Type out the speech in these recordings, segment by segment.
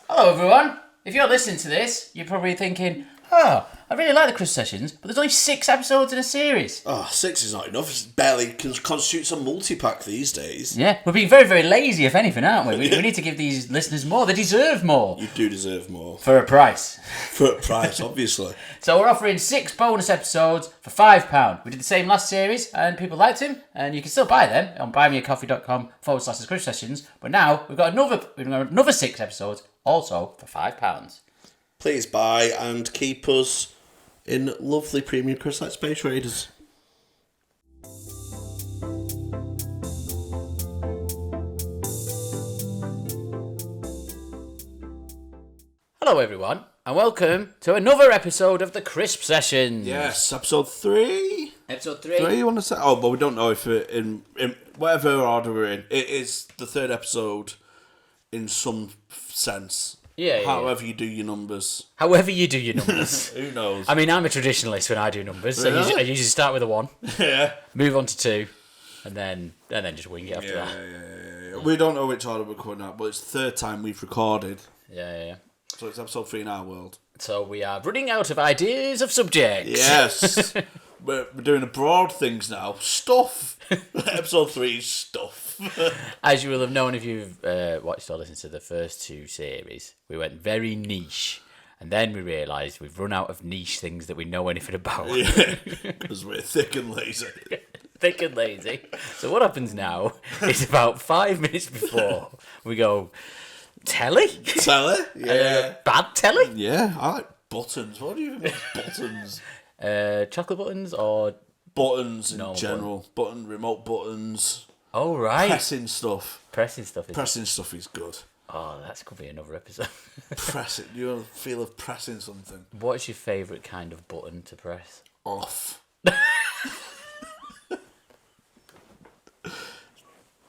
Hello everyone! If you're listening to this, you're probably thinking, oh, I really like the Chris Sessions, but there's only 6 episodes in a series. Oh, 6 is not enough. It barely constitutes a multi-pack these days. Yeah, we're being very, very lazy, if anything, aren't we? We need to give these listeners more. They deserve more. You do deserve more. For a price. For a price, obviously. So we're offering 6 bonus episodes for £5. We did the same last series, and people liked them, and you can still buy them on buymeacoffee.com/the Chris Sessions. But now we've got another 6 episodes, also for £5. Please buy and keep us in lovely premium Chris Light Space Raiders. Hello everyone, and welcome to another episode of the Crisp Sessions. Yes, episode 3. Episode 3. 3, you want to say? Oh, but we don't know if it, in whatever order we're in, it is the 3rd episode in some sense. Yeah. However you do your numbers. However you do your numbers. Who knows? I mean, I'm a traditionalist when I do numbers. So Really? I usually start with a 1, Yeah. move on to 2, and then just wing it after that. Yeah. We don't know which order we're coming at, but it's the 3rd time we've recorded. Yeah. So it's episode 3 in our world. So we are running out of ideas of subjects. Yes. we're doing the broad things now. Stuff. Episode 3 is stuff. As you will have known if you've watched or listened to the first 2 series, we went very niche. And then we realised we've run out of niche things that we know anything about. Yeah. Because we're thick and lazy. Thick and lazy. So what happens now is about 5 minutes before we go, telly? Telly? Yeah. Bad telly? Yeah, I like buttons. What do you think about buttons? Chocolate buttons or... Buttons in No, general. Remote buttons. Oh, right. Pressing stuff. Pressing stuff. Pressing stuff is good. Oh, that could be another episode. Pressing. You know the feel of pressing something. What's your favourite kind of button to press? Off.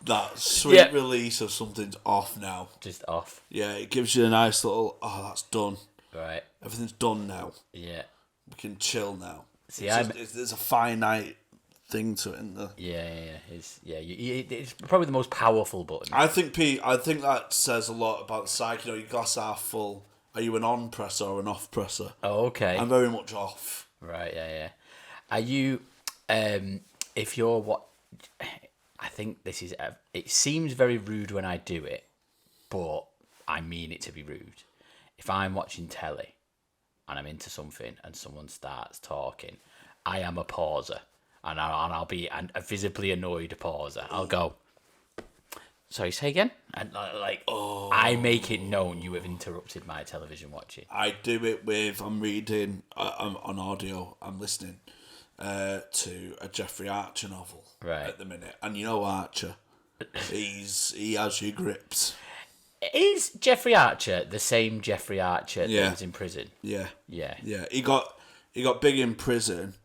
That sweet release of something's off now. Just off. Yeah, it gives you a nice little, that's done. Right. Everything's done now. Yeah. We can chill now. See, there's a finite thing to it, isn't there? Yeah. It's probably the most powerful button. I think that says a lot about the psyche. You know, your glass half full. Are you an on presser or an off presser? Oh, okay. I'm very much off. Right, yeah. Are you, if you're what, I think this is, it seems very rude when I do it, but I mean it to be rude. If I'm watching telly and I'm into something and someone starts talking, I am a pauser. And I'll be a visibly annoyed pauser. I'll go, sorry, say again? And I make it known you have interrupted my television watching. I do it with, I'm reading on audio, I'm listening to a Jeffrey Archer novel at the minute. And you know Archer, he has you gripped. Is Jeffrey Archer the same Jeffrey Archer that was in prison? Yeah. Yeah. He got big in prison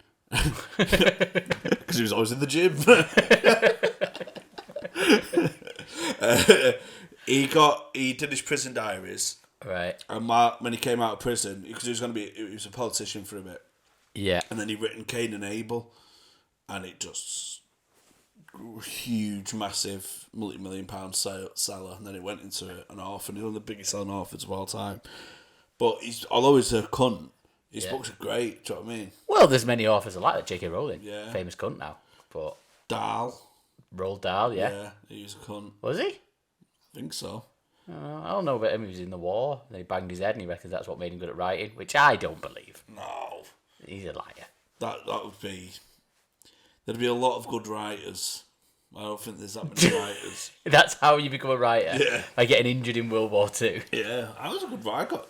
because he was always in the gym. He did his prison diaries, right? And when he came out of prison, because he was a politician for a bit, and then he written Cain and Abel, and it just grew a huge, massive, multi-million-pound seller, and then it went into an orphan. He's one of the biggest selling orphans of all time. But although he's a cunt, his books are great. Do you know what I mean? Well, there's many authors like that. J.K. Rowling, famous cunt now, but Dahl. Roald Dahl, Yeah, he was a cunt. Was he? I think so. I don't know about him. He was in the war. Then he banged his head, and he reckons that's what made him good at writing, which I don't believe. No. He's a liar. That would be... There'd be a lot of good writers. I don't think there's that many writers. That's how you become a writer? Yeah. By getting injured in World War II? Yeah, I was a good writer.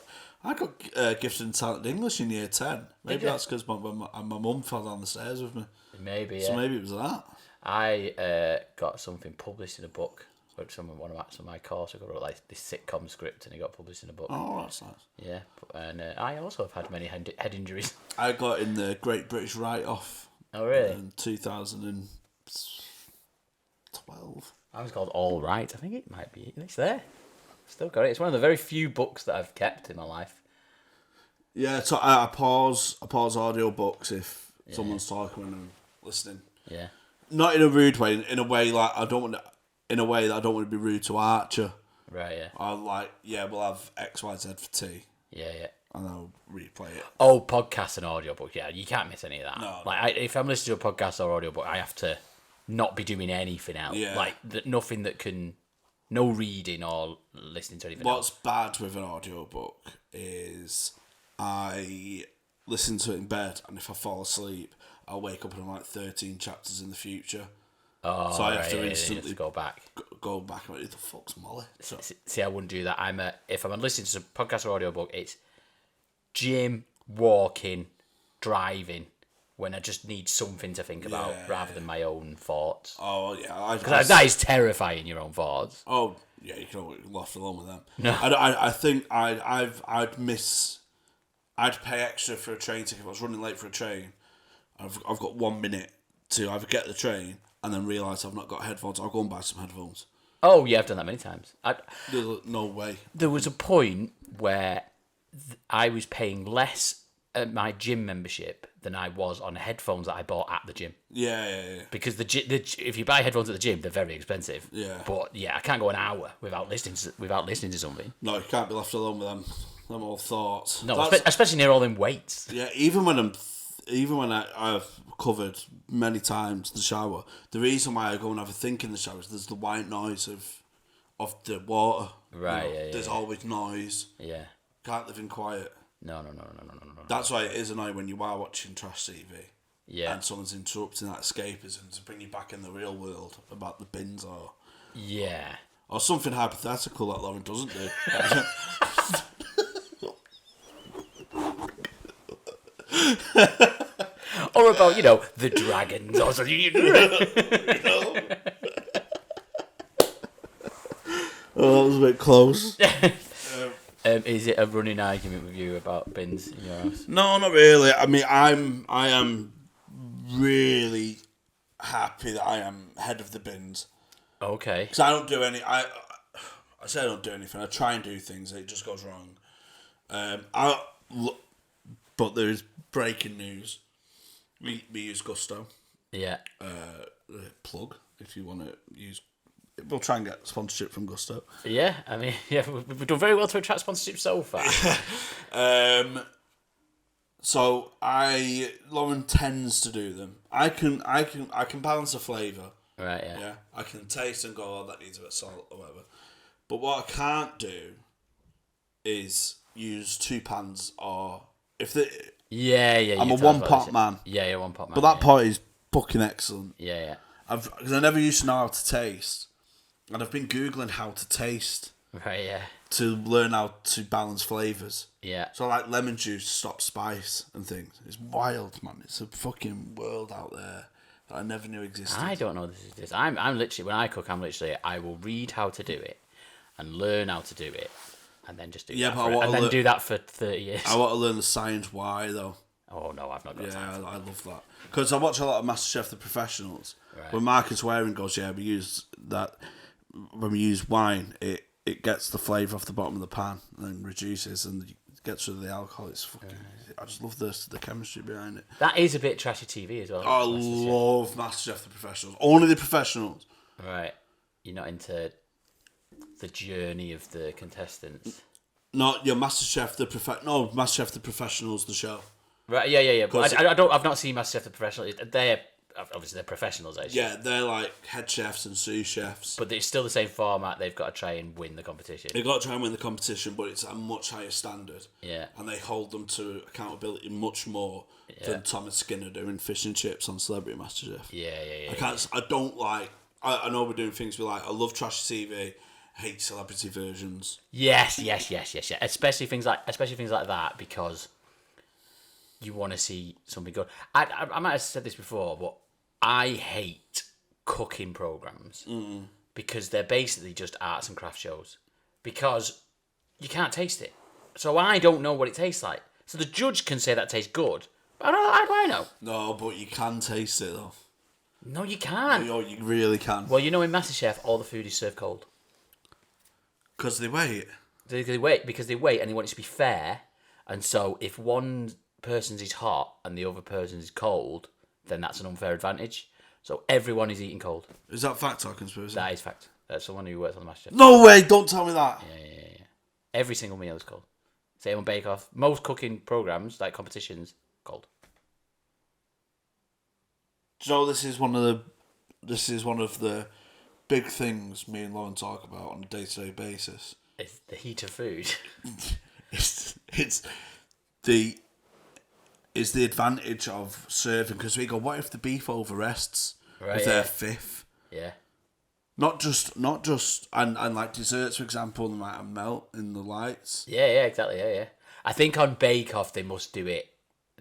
I got gifted and talented English in year 10. Maybe that's because my mum fell down the stairs with me. Maybe, So maybe it was that. I got something published in a book. One of my course, I got like this sitcom script, and it got published in a book. Oh, that's nice. Yeah, and I also have had many head injuries. I got in the Great British Write-Off. Oh, really? In 2012. I was called All Right. I think it might be. It's there. Still got it. It's one of the very few books that I've kept in my life. Yeah, so I pause audio books if someone's talking and I'm listening. Yeah. Not in a rude way. In a way that I don't want to be rude to Archer. Right, yeah. I'll like, yeah, we'll have X, Y, Z for tea. Yeah. And I'll replay it. Oh, podcasts and audiobook. Yeah, you can't miss any of that. No. If I'm listening to a podcast or audiobook, I have to not be doing anything else. Yeah. Like, nothing that can... No reading or listening to anything else. What's bad with an audiobook is I listen to it in bed, and if I fall asleep, I'll wake up and I'm like 13 chapters in the future. Oh, so I have right, to instantly go back. Go back. Who the fuck's Molly? So. See, I wouldn't do that. If I'm listening to a podcast or audiobook, it's gym, walking, driving, when I just need something to think about rather than my own thoughts. Oh, yeah. Because that is terrifying, your own thoughts. Oh, yeah, you can always laugh along with them. No. I think I'd pay extra for a train ticket if I was running late for a train. I've got 1 minute to either get the train and then realise I've not got headphones. I'll go and buy some headphones. Oh, yeah, I've done that many times. No way. There was a point where I was paying less at my gym membership than I was on headphones that I bought at the gym. Yeah. Because if you buy headphones at the gym, they're very expensive. Yeah. But yeah, I can't go an hour without listening to something. No, you can't be left alone with them old thoughts. No, especially near all them weights. Yeah, even when I've covered many times the shower, the reason why I go and have a think in the shower is there's the white noise of the water. Right, you know, there's always noise. Yeah. Can't live in quiet. No. That's why it is annoying when you are watching trash TV. Yeah. And someone's interrupting that escapism to bring you back in the real world about the bins or... Yeah. Or something hypothetical that Lauren doesn't do. Or about, the dragons or something. Oh, that was a bit close. Is it a running argument with you about bins in your house? No, not really. I mean, I am really happy that I am head of the bins. Okay. Because I don't do any... I say I don't do anything. I try and do things. It just goes wrong. But there is breaking news. We use Gusto. Yeah. Plug, if you want to use... We'll try and get sponsorship from Gusto. Yeah, I mean, we've done very well to attract sponsorship so far. So Lauren tends to do them. I can balance a flavour. Right, yeah. Yeah, I can taste and go, oh, that needs a bit of salt or whatever. But what I can't do is use 2 pans or if the... Yeah. I'm a one-pot man. Yeah, one-pot man. But that pot is fucking excellent. Yeah. Because I never used to know how to taste. And I've been Googling how to taste. Right, yeah. To learn how to balance flavours. Yeah. So like lemon juice, stop spice and things. It's wild, man. It's a fucking world out there that I never knew existed. I don't know this is this. I'm literally, when I cook, I will read how to do it and learn how to do it and then just do that. Do that for 30 years. I want to learn the science why, though. Oh, no, I've not got time for that. I love that. Because I watch a lot of MasterChef The Professionals. Right. When Marcus Waring goes, we use that... When we use wine, it gets the flavour off the bottom of the pan and then reduces and gets rid of the alcohol. It's fucking... I just love the chemistry behind it. That is a bit trashy TV as well. I love MasterChef The Professionals. Only The Professionals. Right. You're not into the journey of the contestants? Not your MasterChef MasterChef The Professionals, the show. Right, yeah. But I've not seen MasterChef The Professionals. They're professionals, I assume. Yeah, they're like head chefs and sous chefs. But it's still the same format. They've got to try and win the competition. They've got to try and win the competition, but it's at a much higher standard. Yeah. And they hold them to accountability much more than Thomas Skinner doing fish and chips on Celebrity MasterChef. Yeah. I don't like... I know we're doing things we like. I love trashy TV. I hate celebrity versions. Yes. Especially things like that, because you want to see something good. I might have said this before, but I hate cooking programs because they're basically just arts and craft shows because you can't taste it. So I don't know what it tastes like. So the judge can say that tastes good, but how do I know? No, but you can taste it though. No, you can't. No, you really can. Well, in MasterChef, all the food is served cold. Because they wait. They wait and they want it to be fair. And so if one person's is hot and the other person's is cold, then that's an unfair advantage. So everyone is eating cold. Is that fact or conspiracy? That is fact. Someone who works on the MasterChef. No way! Don't tell me that. Yeah. Every single meal is cold. Same on Bake Off. Most cooking programs, like competitions, cold. Do you know this is one of the big things me and Lauren talk about on a day-to-day basis. It's the heat of food. it's the advantage of serving, because we go, what if the beef overrests if they're fifth? Yeah. Not just and like desserts, for example, they might melt in the lights. Yeah, exactly. Yeah. I think on Bake Off they must do it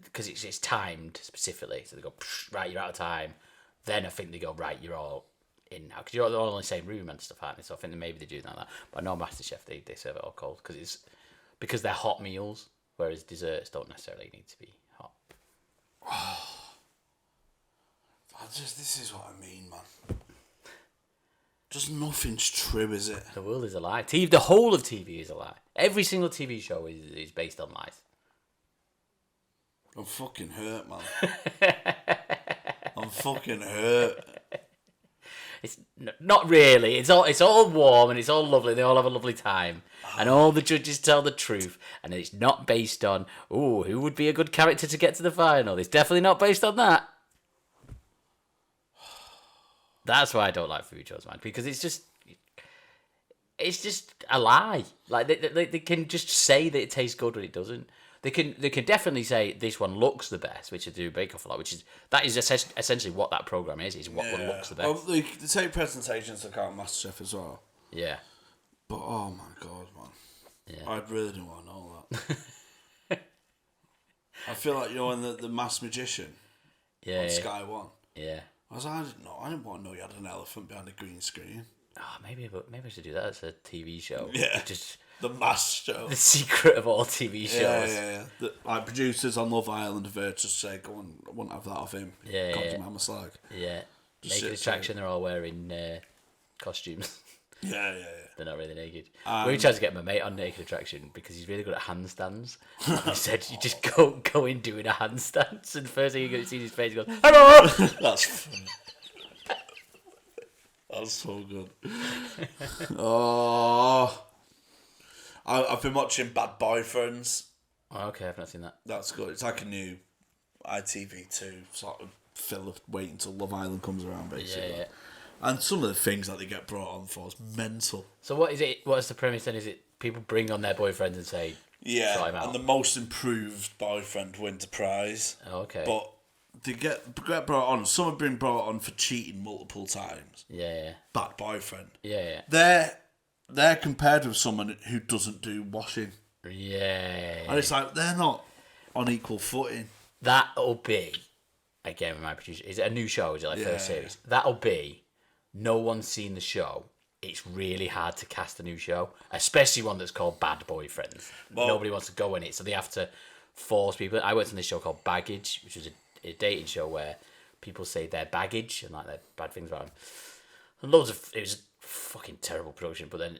because it's timed specifically. So they go, right, you're out of time. Then I think they go, right, you're all in now, because you're all in the same room and stuff, aren't they? So I think maybe they do that. But I know MasterChef they serve it all cold because they're hot meals, whereas desserts don't necessarily need to be hot. This is what I mean, man. Just nothing's true, is it? The world is a lie. The whole of TV is a lie. Every single TV show is based on lies. I'm fucking hurt, man. I'm fucking hurt. It's not really. It's all warm and it's all lovely. They all have a lovely time, and all the judges tell the truth. And it's not based on who would be a good character to get to the final. It's definitely not based on that. That's why I don't like food shows, man, because it's just a lie. Like they can just say that it tastes good when it doesn't. They can definitely say this one looks the best, which they do Bake Off a lot, that is essentially what that program is what one looks the best. Well, they take presentations to count MasterChef as well. Yeah. But oh my god, man. Yeah. I really don't want to know that. I feel like in the Masked Magician on Sky One. Yeah. I didn't want to know you had an elephant behind a green screen. Oh, maybe I should do that as a TV show. Yeah. Just the mask show. The secret of all TV shows. Yeah. Like producers on Love Island have heard just say, go on, I wouldn't have that off him. Yeah. Come to Mama Slag. Yeah. Naked Attraction, they're all wearing costumes. Yeah. They're not really naked. We tried to get my mate on Naked Attraction because he's really good at handstands. He said you just go in doing a handstand, and the first thing you're going to see his face, he goes, hello! That's funny. That's so good. Oh, I've been watching Bad Boyfriends. Oh, okay, I've not seen that. That's good. It's like a new ITV2 sort of filler waiting until Love Island comes around, basically. Yeah. And some of the things that they get brought on for is mental. So what is it? What's the premise then? Is it people bring on their boyfriends and say, yeah, him out? And the most improved boyfriend wins a prize. Oh, okay. But they get brought on. Some have been brought on for cheating multiple times. Yeah. Bad boyfriend. Yeah. They're compared with someone who doesn't do washing. Yeah. And it's like they're not on equal footing. That'll be, again with my producer, is it a new show? Is it like first series? That'll be, no one's seen the show. It's really hard to cast a new show, especially one that's called Bad Boyfriends. Well, nobody wants to go in it, so they have to force people. I worked on this show called Baggage, which was a dating show where people say their baggage and like their bad things about them. And it was a fucking terrible production, but then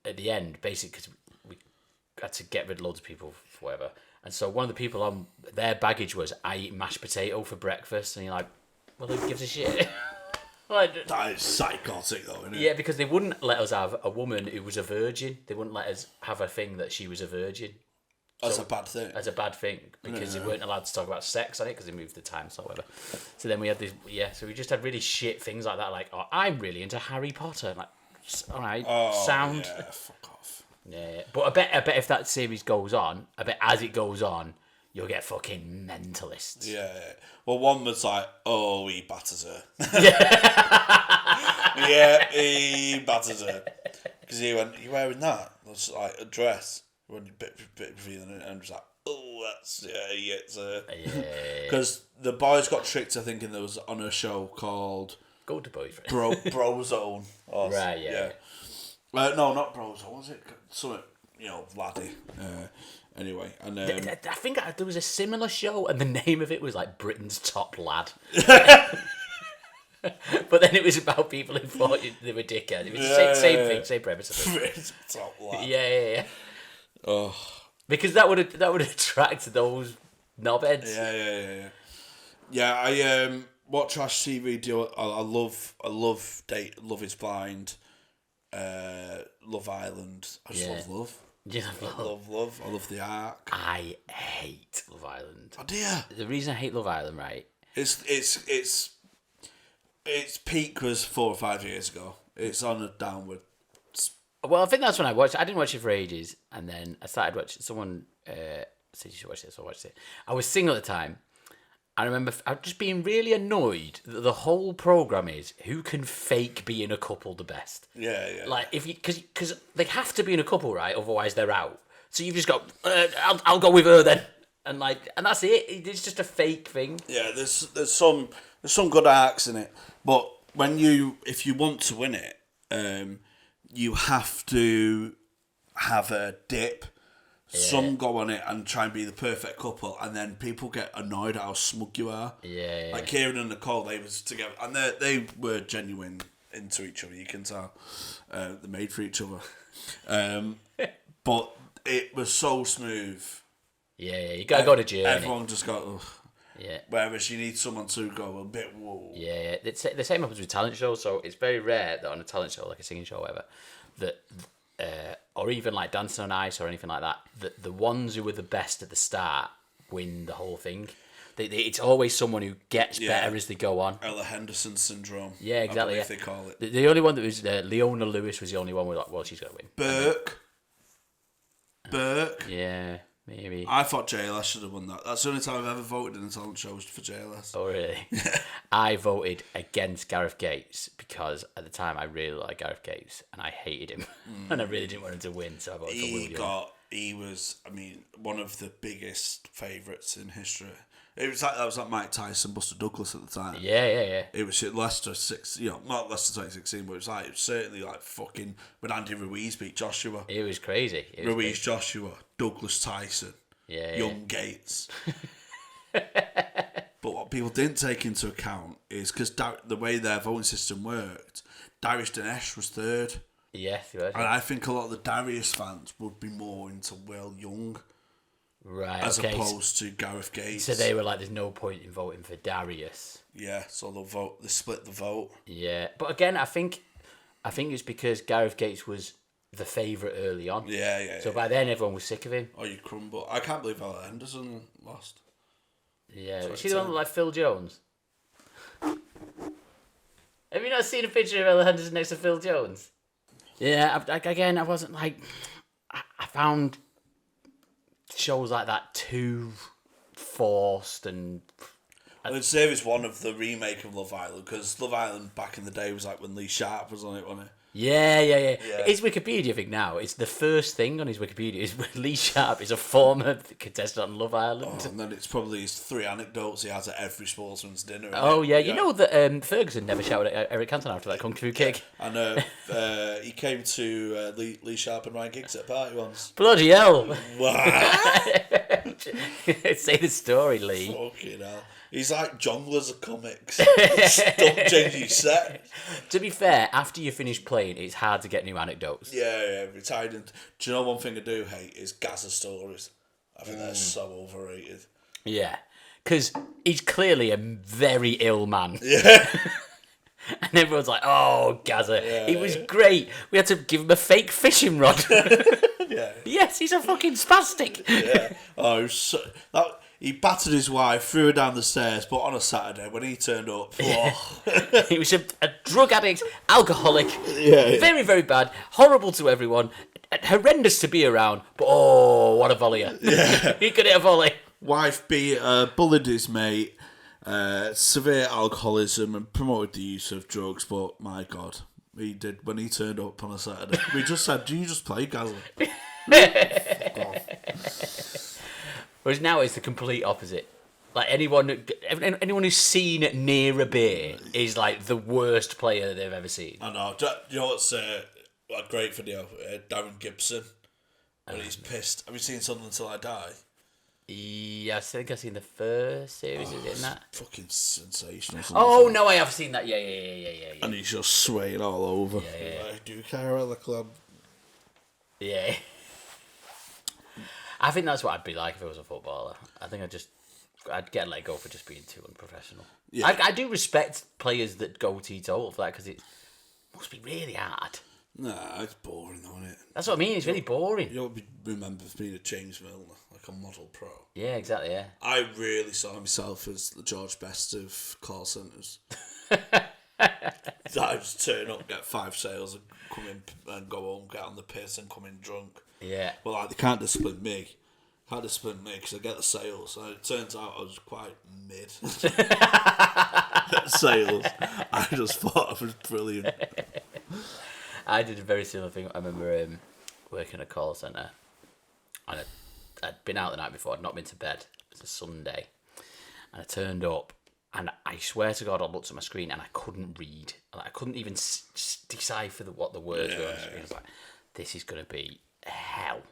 at the end, basically, because we had to get rid of loads of people for whatever. And so one of the people on their baggage was, I eat mashed potato for breakfast. And you're like, well, who gives a shit? Like, that is psychotic, though, isn't it? Yeah, because they wouldn't let us have a woman who was a virgin. They wouldn't let us have a thing that she was a virgin. That's a bad thing. As a bad thing, because they weren't allowed to talk about sex on it because they moved the time or whatever. So then we had this, so we just had really shit things like that, like, oh, I'm really into Harry Potter. Like, all right, sound. Yeah, fuck off. Yeah, but I bet if that series goes on, I bet as it goes on, you'll get fucking mentalists. Yeah. Well, one was like, oh, he batters her. Yeah, he batters her. Because he went, you wearing that? That's like a dress. When a bit revealing it, and was like, oh, that's, he gets her. Because the boys got tricked, I think, and there was on a show called Go to Boyfriend. Brozone. Right, yeah. No, not Brozone, was it? Something, laddie. Anyway, and I think there was a similar show, and the name of it was like Britain's Top Lad. But then it was about people who thought they were dickheads. It was the same thing, same premise. Britain's Top Lad. Yeah. Oh. Because that would attract those knobheads. Yeah. I what trash TV do I love Love Is Blind, Love Island. I just love Love. You Love. I love the arc. I hate Love Island. Oh dear. The reason I hate Love Island, right? Its peak was 4 or 5 years ago. It's on a downward. Well, I think that's when I watched. I didn't watch it for ages, and then I started watching. Someone said you should watch this, so I watched it. I was single at the time. I remember just being really annoyed that the whole program is who can fake being a couple the best. Yeah. Like if you because they have to be in a couple, right? Otherwise they're out. So you've just got I'll go with her then, and that's it. It's just a fake thing. Yeah, there's some good arcs in it, but if you want to win it, you have to have a dip. Yeah. Some go on it and try and be the perfect couple, and then people get annoyed at how smug you are. Yeah. Like Kieran and Nicole, they was together, and they were genuine into each other. You can tell they're made for each other. But it was so smooth. Yeah. You gotta go to journey. Everyone just got. Ugh. Yeah. Whereas you need someone to go a bit whoa. Yeah. The same happens with talent shows. So it's very rare that on a talent show, like a singing show, or whatever, that. Or even like Dancing on Ice or anything like that, the ones who were the best at the start win the whole thing. It's always someone who gets better as they go on. Ella Henderson syndrome. Yeah, exactly. I believe they call it. The only one that was Leona Lewis was the only one where like, well, she's gonna win. Burke. Yeah, maybe. I thought JLS should have won that. That's the only time I've ever voted in a talent show was for JLS. Oh really? I voted against Gareth Gates because at the time I really liked Gareth Gates and I hated him and I really didn't want him to win, so I voted for William. He was, I mean, one of the biggest favourites in history. That was like Mike Tyson, Buster Douglas at the time. Yeah. It was at Leicester not Leicester 2016, but it was certainly like fucking when Andy Ruiz beat Joshua. It was crazy. Ruiz, Joshua, Douglas Tyson, Young Gates. But what people didn't take into account is because the way their voting system worked, Darius Dinesh was third. Yes, he was. And I think a lot of the Darius fans would be more into Will Young. Right, as opposed to Gareth Gates. So they were like, there's no point in voting for Darius. Yeah, so they split the vote. Yeah, but again, I think it's because Gareth Gates was the favourite early on. Yeah. So by then everyone was sick of him. Oh, you crumble. I can't believe Ella Henderson lost. Yeah, is she the one that like Phil Jones? Have you not seen a picture of Ella Henderson next to Phil Jones? Yeah, I wasn't like... I found shows like that too forced and... I'd say it's one of the remake of Love Island, because Love Island back in the day was like when Lee Sharp was on it, wasn't it? Yeah. His Wikipedia thing now, it's the first thing on his Wikipedia is Lee Sharp is a former contestant on Love Island. Oh, and then it's probably his 3 anecdotes he has at every sportsman's dinner. Oh, yeah. You know that Ferguson never shouted at Eric Cantona after that Kung Fu kick? I know. He came to Lee Sharp and Ryan Giggs at a party once. Bloody hell. Wow. Say the story, Lee. Fucking hell. He's like jonglers of comics. Don't change your set. To be fair, after you finish playing, it's hard to get new anecdotes. Yeah. Retired. Do you know one thing I do hate is Gaza stories. I think they're so overrated. Yeah. Because he's clearly a very ill man. Yeah. And everyone's like, oh, Gaza. He was great. We had to give him a fake fishing rod. Yeah. Yes, he's a fucking spastic. Yeah. Oh, he battered his wife, threw her down the stairs, but on a Saturday when he turned up, he was a drug addict, alcoholic, yeah. Very, very bad, horrible to everyone, horrendous to be around, but oh, what a volleyer. Yeah. He could hit a volley. Wife bullied his mate, severe alcoholism and promoted the use of drugs, but my God, he did when he turned up on a Saturday. We just said, do you just play Gaza? Whereas now it's the complete opposite. Like anyone who's seen near a beer is like the worst player they've ever seen. I know. Do you know what's a great video? Darren Gibson, when he's pissed. Have you seen Something Until I Die? Yeah, I think I've seen the first series. Is it in that? Fucking sensational. Oh no, I have seen that. Yeah. And he's just swaying all over. Yeah. I do care about the club. Yeah. I think that's what I'd be like if I was a footballer. I think I'd get let go for just being too unprofessional. Yeah. I do respect players that go teetotal for that because it must be really hard. Nah, it's boring, though, isn't it? That's what I mean. It's really boring. You don't be remembered for being a James Milner, like a model pro. Yeah, exactly. Yeah. I really saw myself as the George Best of call centres. I just turn up, get 5 sales, and come in and go home, get on the piss, and come in drunk. Yeah. But like, they can't discipline me. Can't discipline me because I get the sales. And it turns out I was quite mid sales. I just thought I was brilliant. I did a very similar thing. I remember working at a call centre, and I'd been out the night before. I'd not been to bed. It was a Sunday, and I turned up, and I swear to God, I looked at my screen and I couldn't read. Like, I couldn't even decipher what the words were on the screen. I was like, "This is going to be hell."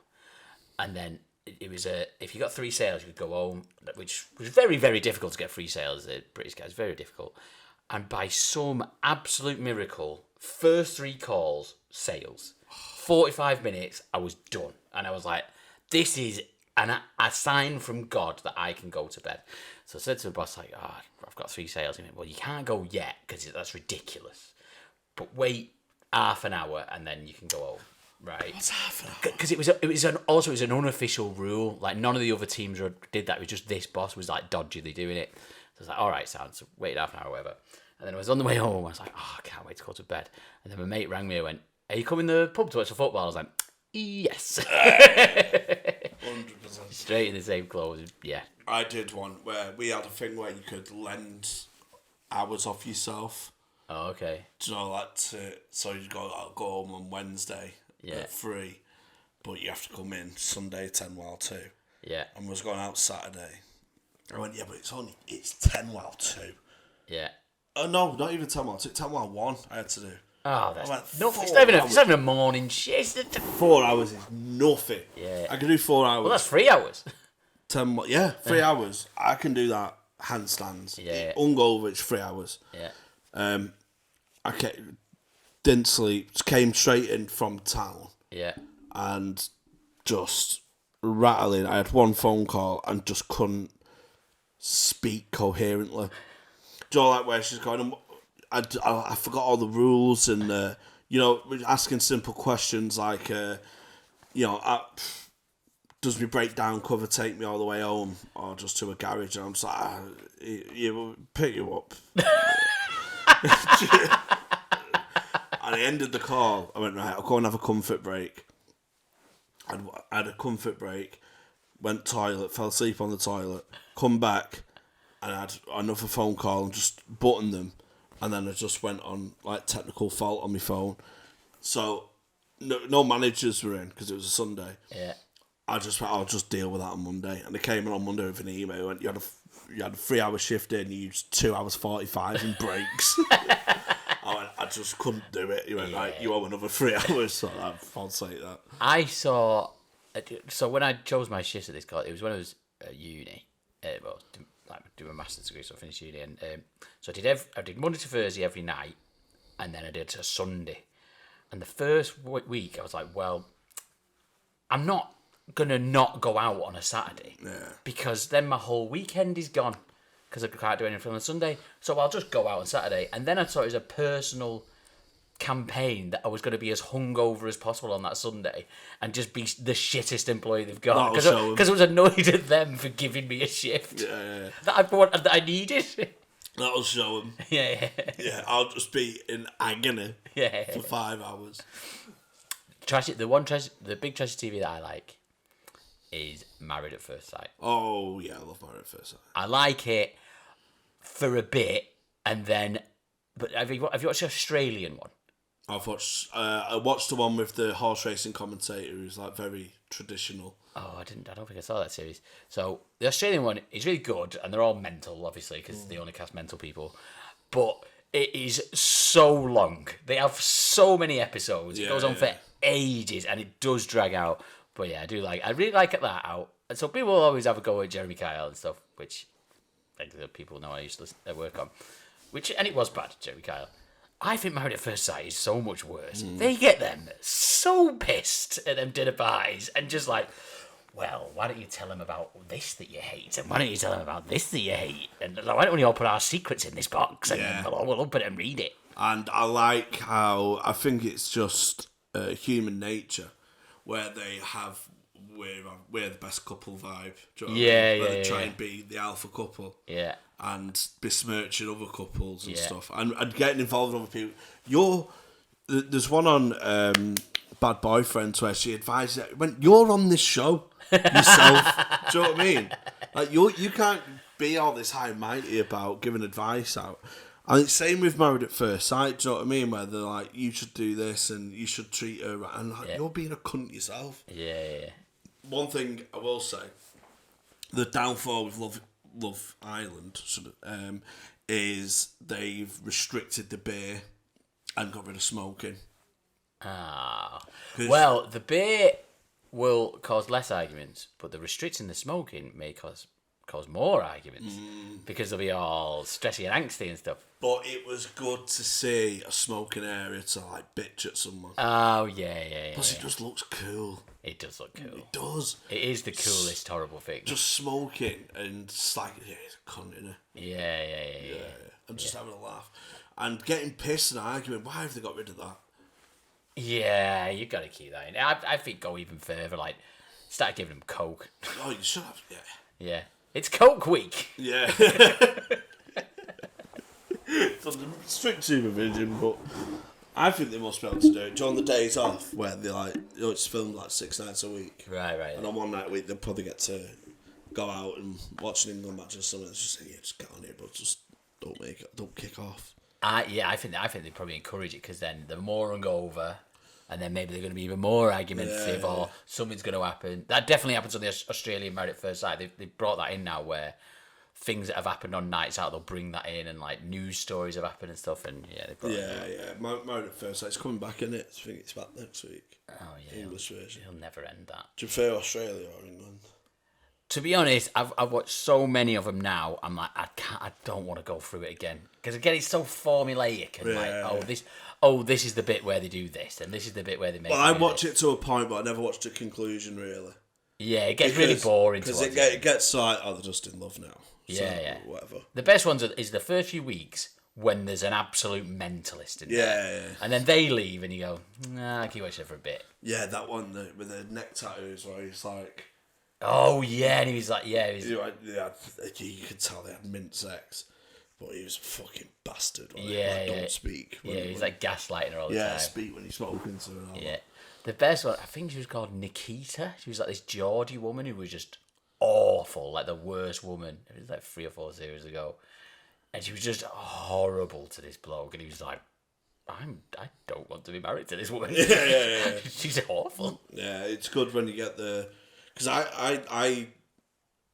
And then it was if you got 3 sales, you could go home, which was very, very difficult to get 3 sales. The British guys, very difficult. And by some absolute miracle, first 3 calls, sales. 45 minutes, I was done. And I was like, this is a sign from God that I can go to bed. So I said to the boss, like, I've got 3 sales. He went, well, you can't go yet because that's ridiculous. But wait half an hour and then you can go home. Right. What's half an hour? Because it was an unofficial rule. Like, none of the other teams did that. It was just this boss was like dodgily doing it. So I was like, all right, sounds. So waited half an hour or whatever. And then I was on the way home. I was like, I can't wait to go to bed. And then my mate rang me and went, are you coming to the pub to watch the football? I was like, yes. 100%. Straight in the same clothes. Yeah. I did one where we had a thing where you could lend hours off yourself. Oh, okay. Do you know, like, so you go home on Wednesday at 3, but you have to come in Sunday 10 while 2. Yeah. And we was going out Saturday. I went, yeah, but it's 10 while 2. Yeah. Oh, no, not even 10 while 2, 10 while 1 I had to do. Oh, that's it's not even a morning shift. 4 hours is nothing. Yeah. I can do 4 hours. Well, that's 3 hours. 3 hours. I can do that handstands. Yeah. Hungover, it's 3 hours. Yeah. I didn't sleep, came straight in from town. Yeah. And just rattling. I had one phone call and just couldn't speak coherently. Do you know, like, where she's going, I forgot all the rules and, asking simple questions like, does my breakdown cover take me all the way home or just to a garage? And I'm just like, we'll pick you up. And I ended the call. I went, right, I'll go and have a comfort break. I had a comfort break, went toilet, fell asleep on the toilet, come back, and I had another phone call and just buttoned them. And then I just went on, like, technical fault on my phone. So, no managers were in because it was a Sunday. Yeah. I just went, I'll just deal with that on Monday. And they came in on Monday with an email. Went, you had a 3 hour shift in, you used 2 hours 45 in breaks. I just couldn't do it. He went, right, you owe another 3 hours. So I'll say that. I saw. So when I chose my shifts at this college, it was when I was at uni. Doing a master's degree, so I finished uni. And so I did Monday to Thursday every night, and then I did a Sunday. And the first week, I was like, well, I'm not gonna not go out on a Saturday because then my whole weekend is gone because I can't do anything on a Sunday. So I'll just go out on Saturday. And then I thought it was a personal campaign that I was going to be as hungover as possible on that Sunday and just be the shittest employee they've got because I was annoyed at them for giving me a shift that I needed. That'll show them. Yeah. I'll just be in agony for 5 hours. The big trashy TV that I like is Married at First Sight. Oh yeah, I love Married at First Sight. I like it for a bit, and then. But have you watched the Australian one? I watched the one with the horse racing commentator who's like very traditional. Oh, I don't think I saw that series. So the Australian one is really good, and they're all mental, obviously, because they only cast mental people. But it is so long. They have so many episodes. It goes on for ages, and it does drag out. But yeah, I really like it that out. And so people always have a go at Jeremy Kyle and stuff, which the people know I used to work on. And it was bad, Jeremy Kyle. I think Married at First Sight is so much worse. They get them so pissed at them dinner parties and just like, well, why don't you tell them about this that you hate? And why don't you tell them about this that you hate? And why don't we all put our secrets in this box and then we'll open it and read it? And I like how, I think it's just human nature, where they have, we're the best couple vibe. Do you know what I mean? Where they try and be the alpha couple. Yeah. And besmirching other couples and stuff. And getting involved with other people. There's one on Bad Boyfriends where she advised, you're on this show yourself. Do you know what I mean? Like, you can't be all this high and mighty about giving advice out. And it's same with Married at First Sight, do you know what I mean? Where they're like, you should do this and you should treat her right. And like, you're being a cunt yourself. Yeah. One thing I will say, the downfall with Love Island is they've restricted the beer and got rid of smoking. Well, the beer will cause less arguments, but the restricting the smoking may cause more arguments because they'll be all stressy and angsty and stuff. But it was good to see a smoking area to like bitch at someone. Oh yeah. Plus, it just looks cool. It does look cool. It does. It is the coolest horrible thing. Just smoking and it's like, he's a cunt, innit? Yeah. And just having a laugh and getting pissed and arguing. Why have they got rid of that? Yeah, you got to keep that in. I think go even further. Like, start giving them Coke. Oh, you should have. Yeah. It's Coke week. Yeah. It's under strict supervision, but I think they must be able to do it. During the days off, where they it's filmed like 6 nights a week. Right. And on one night a week, they'll probably get to go out and watch an England match or something. It's just just get on here, but just don't kick off. I think they probably encourage it because then they're more hungover, and then maybe they're going to be even more argumentative, or something's going to happen. That definitely happens on the Australian Married at First Sight. They've brought that in now, where things that have happened on nights out, they'll bring that in, and like news stories have happened and stuff. And they brought it in. Married at First Sight. It's coming back, isn't it? I think it's back next week. Oh yeah, English version. He'll never end that. Do you prefer Australia or England? To be honest, I've watched so many of them now. I'm like, I don't want to go through it again because again, it's so formulaic and this is the bit where they do this, and this is the bit where they make. Well, I watch it to a point, but I never watched a conclusion really. Yeah, it gets really boring because it gets like, they're just in love now. Yeah. Whatever. The best ones is the first few weeks when there's an absolute mentalist in there. Yeah. And then they leave, and you go, nah, I keep watching it for a bit. Yeah, that one with the neck tattoos where he's like. Oh yeah, and he was like, you could tell they had mint sex, but he was a fucking bastard. Don't speak. He's like gaslighting her all the time. Yeah, speak when he's smoking to her. Yeah, the best one, I think she was called Nikita. She was like this Geordie woman who was just awful, like the worst woman. It was like 3 or 4 series ago, and she was just horrible to this bloke, and he was like, I don't want to be married to this woman. Yeah. She's awful. Yeah, it's good when you get the. Because I,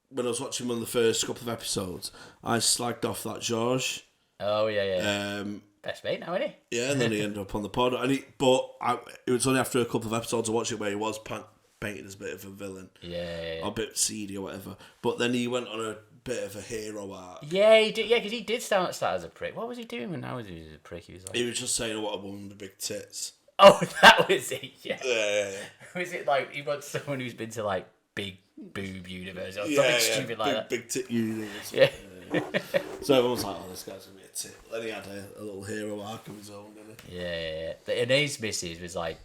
when I was watching one of the first couple of episodes, I slagged off that George. Oh, yeah. Best mate now, isn't he? Yeah, and then he ended up on the pod. It was only after a couple of episodes I watched it where he was painted as a bit of a villain. Yeah. Or a bit seedy or whatever. But then he went on a bit of a hero arc. Yeah, he did. Yeah, because he did start as a prick. What was he doing when I was a prick? He was just saying, what a woman with big tits. Oh, that was it, yeah. Yeah. Was it like he wants someone who's been to like big boob universe or something stupid like that? Big tit universe. Yeah. So everyone's like, this guy's gonna be a tit. Then he had a little hero arc of his own, didn't he? Yeah. And his missus was like,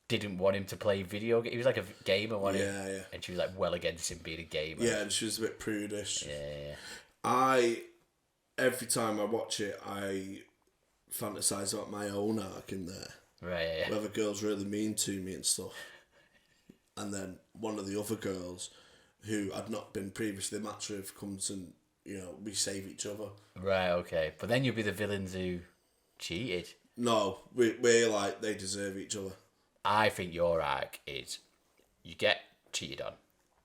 didn't want him to play video games. He was like a gamer, wasn't he? Yeah. And she was like well against him being a gamer. Yeah, and she was a bit prudish. Yeah. Every time I watch it, I fantasize about my own arc in there. Right, yeah. Where the girl's really mean to me and stuff. And then one of the other girls who I'd not been previously matched with comes and, we save each other. Right, okay. But then you'll be the villains who cheated. No, we're like, they deserve each other. I think your arc is you get cheated on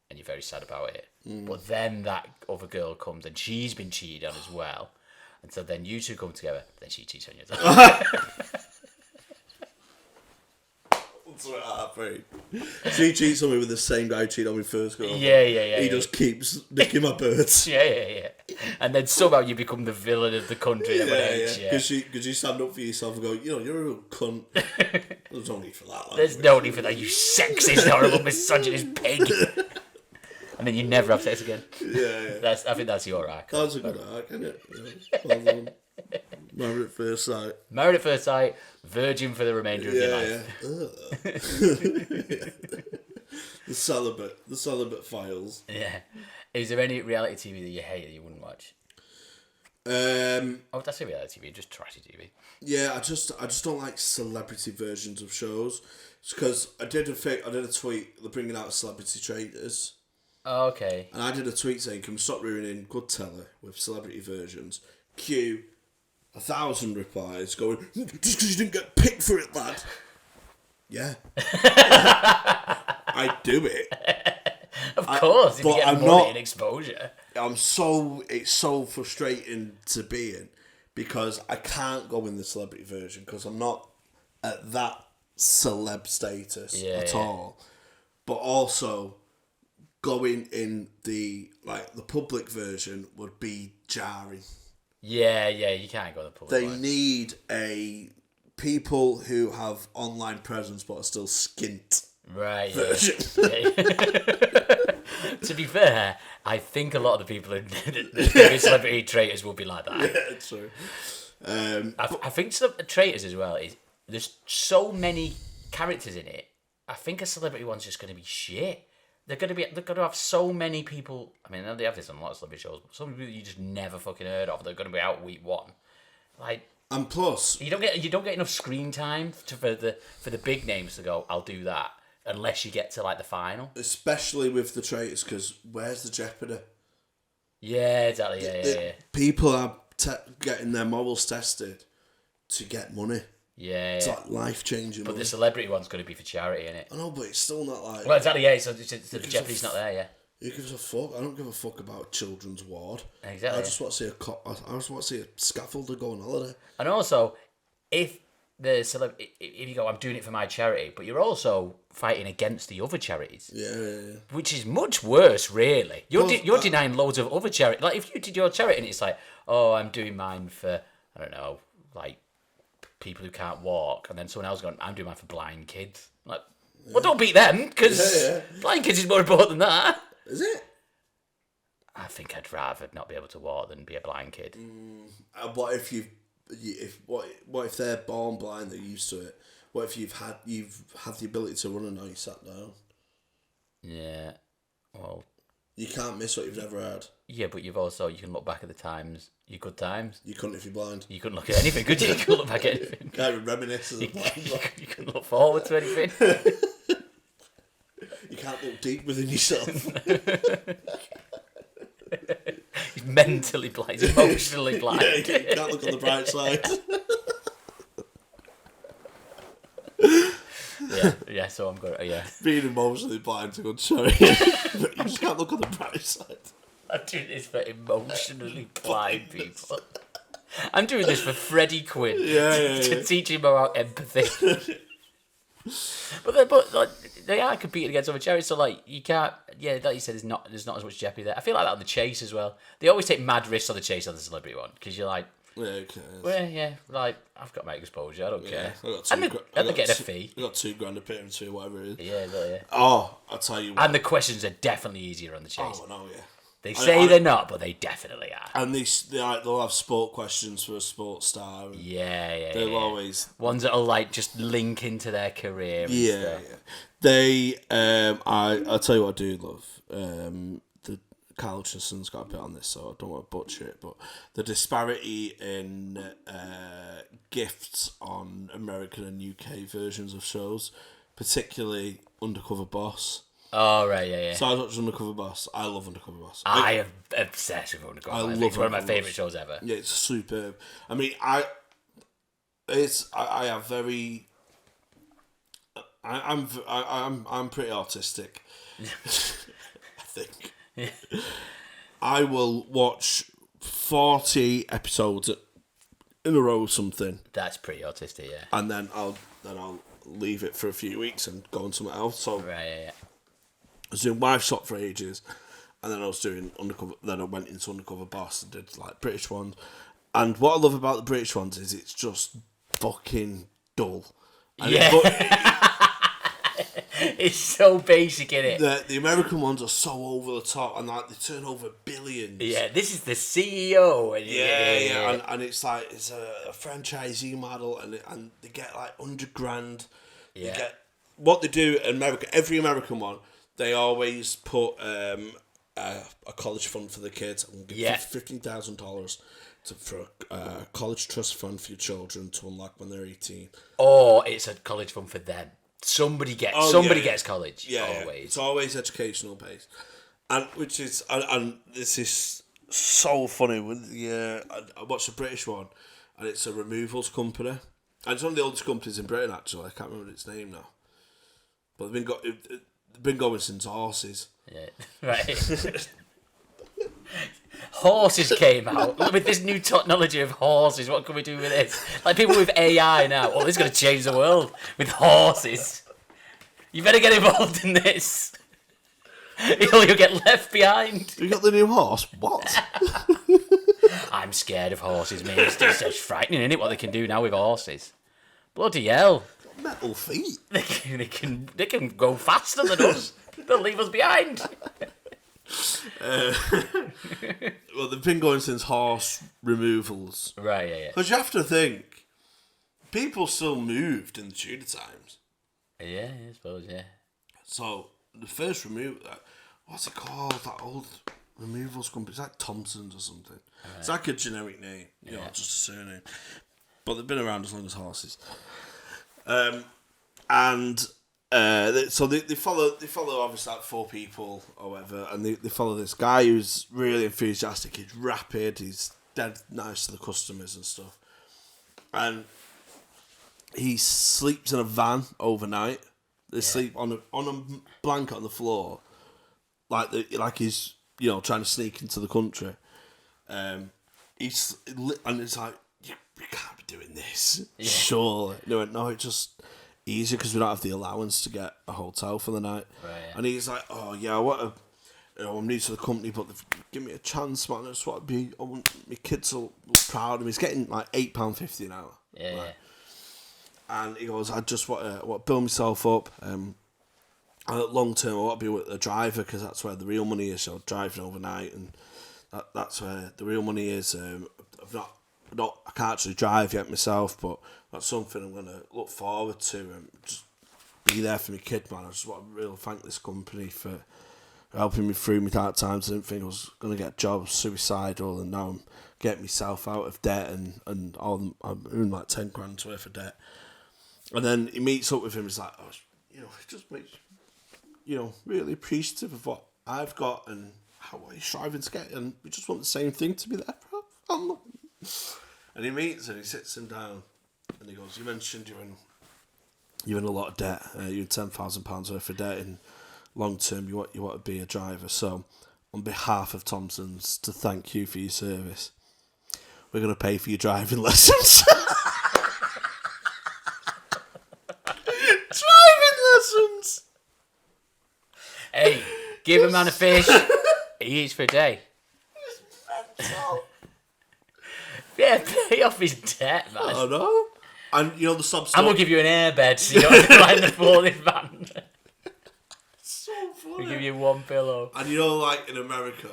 and you're very sad about it. But then that other girl comes and she's been cheated on as well. And so then you two come together, then she cheats on you. She cheats on me with the same guy who cheated on me first girl. Yeah. He just keeps nicking my birds. Yeah. And then somehow you become the villain of the country. Because you stand up for yourself and go, you're a real cunt. There's no need for that. There's no need for that, you sexist, horrible, misogynist pig. And then you never have sex again. Yeah. I think that's your arc. That's a good arc, isn't it? Well done. Married at first sight. Married at first sight, virgin for the remainder of your life. Yeah. The celibate files. Yeah. Is there any reality TV that you hate that you wouldn't watch? That's a reality TV, just trashy TV. Yeah, I just don't like celebrity versions of shows. It's because I did a tweet. They're bringing out Celebrity Traitors. Oh, okay. And I did a tweet saying, "Can we stop ruining good telly with celebrity versions?" Cue 1,000 replies going, "Just because you didn't get picked for it, lad." Yeah. I do it. Of course, if you get money and exposure. It's so frustrating to be in because I can't go in the celebrity version because I'm not at that celeb status at all. But also, going in the public version would be jarring. Yeah, you can't go the public They one. need people who have online presence but are still skint. Right, version. To be fair, I think a lot of the people in the Celebrity Traitors will be like that. Yeah, true. I think Traitors as well there's so many characters in it. I think a celebrity one's just going to be shit. They're going to have so many people. I mean, they have this on a lot of celebrity shows, but some people you just never fucking heard of. They're going to be out week one. And plus, you don't get enough screen time for the big names to go, "I'll do that," unless you get to the final. Especially with the traitors, because where's the jeopardy? Yeah, exactly. Yeah. People are getting their morals tested to get money. Yeah. It's life changing. But the celebrity one's going to be for charity, innit? I know, but it's still not Well, exactly. Yeah. So the jeopardy's not there. Yeah. Who gives a fuck? I don't give a fuck about children's ward. Exactly. I just want to see I just want to see a scaffolder go on holiday. And also, if if you go, "I'm doing it for my charity," but you're also fighting against the other charities. Yeah. Which is much worse, really. You're denying loads of other charity. Like, if you did your charity and it's like, "Oh, I'm doing mine for, I don't know, people who can't walk," and then someone else going, "I'm doing mine for blind kids." Like, well, don't beat them, because blind kids is more important than that. Is it? I think I'd rather not be able to walk than be a blind kid. What if they're born blind? They're used to it. What if you've had the ability to run and now you sat down? Yeah. Well, you can't miss what you've never had. Yeah, but you can look back at the times, your good times. You couldn't if you're blind. You couldn't look at anything, could you? You couldn't look back at anything. Can't even reminisce as a blind. You couldn't look forward to anything. You can't look deep within yourself. He's mentally blind. He's emotionally blind. Yeah, you can't look on the bright side. Yeah. So I'm going. Yeah. Being emotionally blind is a good show. But you just can't look on the bright side. I'm doing this for emotionally blind people. I'm doing this for Freddie Quinn. To teach him about empathy. But they are competing against other charities, so you can't. Yeah, like you said, there's not as much jeopardy there. I feel like that on the Chase as well. They always take mad risks on the Chase on the celebrity one because you're like, I've got my exposure. I don't care. And they're getting a fee. I got $2,000 appearance fee, whatever it is. Yeah. Oh, I'll tell you what. And the questions are definitely easier on the Chase. Oh, no, yeah. They say they're not, but they definitely are. And they'll have sport questions for a sports star. They'll always ones that'll just link into their career. And stuff. They I'll tell you what I do love. The Carl Hutchinson's got a bit on this, so I don't want to butcher it. But the disparity in gifts on American and UK versions of shows, particularly Undercover Boss. Oh, right, yeah. So I watch Undercover Boss. I love Undercover Boss. I am obsessed with Undercover Boss. It's one of my favourite shows ever. Yeah, it's superb. I mean, I'm pretty autistic. I think. Yeah. I will watch 40 episodes in a row or something. That's pretty autistic, yeah. And then I'll leave it for a few weeks and go on something else. So right, I was doing Wife Shop for ages, and then I was doing Undercover. Then I went into Undercover Boss and did British ones. And what I love about the British ones is it's just fucking dull. And It's so basic, isn't it? The American ones are so over the top, and like they turn over billions. Yeah, this is the CEO. And it's like it's a franchisee model, and they get like $100,000. Yeah. They get what they do in America. Every American one, they always put a college fund for the kids and give $15,000 for a college trust fund for your children to unlock when they're 18. Or it's a college fund for them. Somebody gets college. Yeah, always. It's always educational based, and this is so funny. With I watched a British one, and it's a removals company, and it's one of the oldest companies in Britain. Actually, I can't remember its name now, but they've been going since horses. Yeah, right. Horses came out with this new technology of horses. What can we do with this? Like people with AI now. Oh, this is going to change the world with horses. You better get involved in this. You'll get left behind. You got the new horse? What? I'm scared of horses, mate. It's frightening, isn't it? What they can do now with horses. Bloody hell. Metal feet. They can go faster than us. They'll leave us behind. Well, they've been going since horse removals. Right, yeah. Because you have to think, people still moved in the Tudor times. Yeah, I suppose, yeah. So, the first removal, what's it called? That old removals company? It's like Thompson's or something. Right. It's like a generic name, just a surname. But they've been around as long as horses. So they follow obviously like 4 people or whatever, and they follow this guy who's really enthusiastic. He's rapid. He's dead nice to the customers and stuff. And he sleeps in a van overnight. They sleep on a blanket on the floor, like he's trying to sneak into the country. And it's like you can't be doing this. Yeah. Surely, no, it's just easier because we don't have the allowance to get a hotel for the night. Right, yeah. And he's like, oh yeah, I'm new to the company, but give me a chance, man. I want my kids to look proud of me. He's getting like £8.50 an hour. Yeah, right? yeah. And he goes, I just want to build myself up. Long term, I want to be with a driver because that's where the real money is. So driving overnight, and that's where the real money is. I can't actually drive yet myself, but that's something I'm going to look forward to and just be there for my kid, man. I just want to really thank this company for helping me through my dark times. I didn't think I was going to get a job, suicidal, and now I'm getting myself out of debt and all. I'm in like 10 grand worth of debt. And then he meets up with him. He's like, it just makes really appreciative of what I've got and how he's striving to get, and we just want the same thing to be there for. And he meets and he sits him down, and he goes, "You mentioned you're in a lot of debt. You're in £10,000 worth of debt. In long term, you want to be a driver. So, on behalf of Thompson's, to thank you for your service, we're going to pay for your driving lessons." Driving lessons. Hey, give a man a fish, he eats for a day. It's mental. Yeah, pay off his debt, man. I know. And the sub story. I'm going to give you an airbed so you don't have to lie in the falling van. So funny. We'll give you one pillow. And like in America,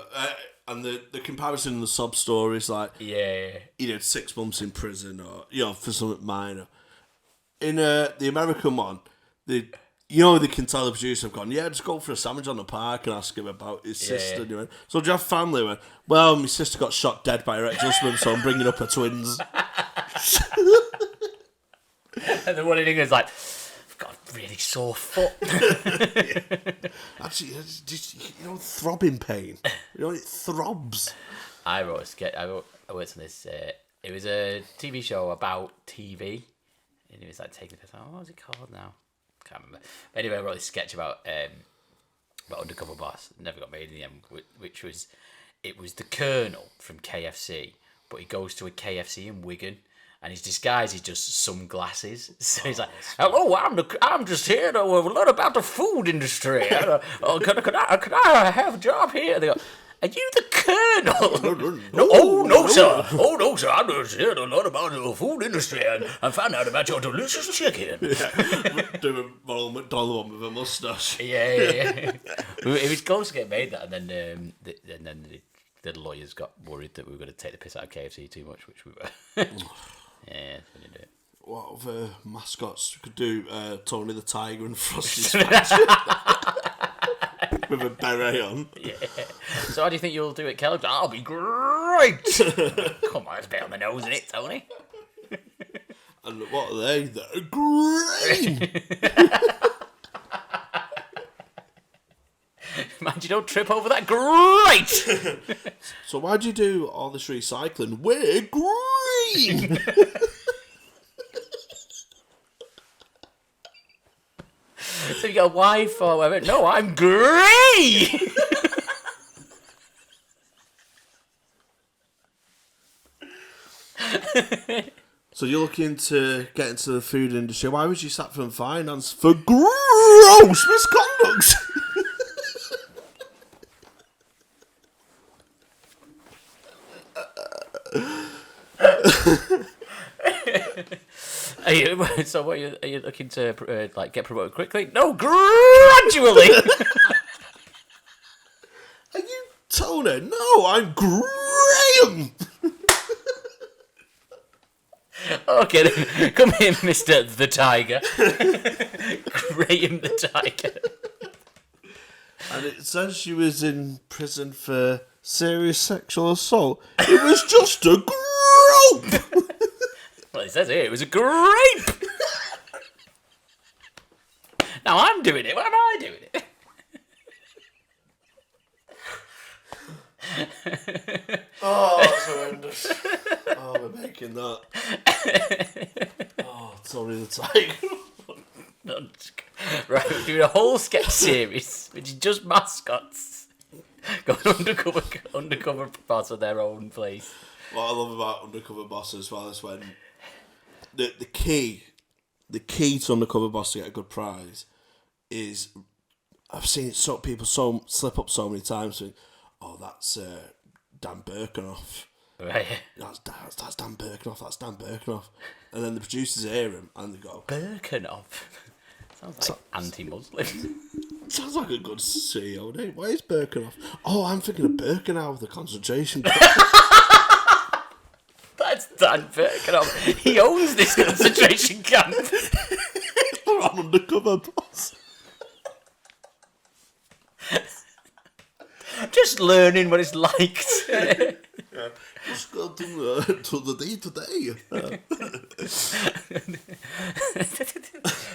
and the comparison in the sub story is like, yeah. He did 6 months in prison or, for something minor. In the American one, they can tell the producer have gone, yeah, just go for a sandwich on the park and ask him about his sister. Yeah. So do you have family? Went, well, my sister got shot dead by her ex-husband, so I'm bringing up her twins. And the one in England's like, I've got a really sore foot. Actually, just, throbbing pain. It throbs. I worked on this. It was a TV show about TV. And it was like taking the piss. What was it called now? Can't remember. But anyway, I wrote this sketch about Undercover Boss. Never got made in the end. Which was, it was the Colonel from KFC, but he goes to a KFC in Wigan, and his disguise is just sunglasses. So he's like, "Hello, I'm just here to learn about the food industry. Can I have a job here?" They go, Are you the Colonel? No, sir. Oh, no, sir. I understand a lot about the food industry and found out about your delicious chicken. Doing Ronald McDonald one with a moustache. Yeah. It was close to getting made that, and then the lawyers got worried that we were going to take the piss out of KFC too much, which we were. Yeah, we didn't do it. What other mascots? We could do Tony the Tiger and Frosty with a beret on. Yeah. So how do you think you'll do it, Kellogg's? I'll be great! Come on, it's a bit on the nose, isn't it, Tony? And what are they? They're green! Mind you don't trip over that. Great! So why'd you do all this recycling? We're green! So you go, why for whatever? No, I'm grey! So you're looking to get into the food industry. Why was you sacked from finance? For gross misconduct! So what are you looking to get promoted quickly? No, gradually. Are you Tony? No, I'm Graham. Okay, then. Come here, Mr. the Tiger. Graham the Tiger. And it says she was in prison for serious sexual assault. It was just a grope. Well, it says here it was a grape. Now I'm doing it. Why am I doing it? Oh, that's horrendous. Oh, we're making that. Oh, Tony the Tiger. Right, we're doing a whole sketch series, which is just mascots going undercover boss of their own place. What I love about Undercover Boss as well is when the key to Undercover Boss to get a good prize is, I've seen it people slip up so many times with, oh, that's Dan Birkenhoff. Right. That's Dan Birkenhoff, that's Dan Birkenhoff. And then the producers hear him and they go, Birkenhoff? Sounds like anti-Muslim. Sounds like a good CEO name. Why is Birkenhoff? Oh, I'm thinking of Birkenau, the concentration camp. That's Dan Birkenhoff. He owns this concentration camp. They're on Undercover Boss. Just learning what it's like. Yeah. Just go to the day-to-day.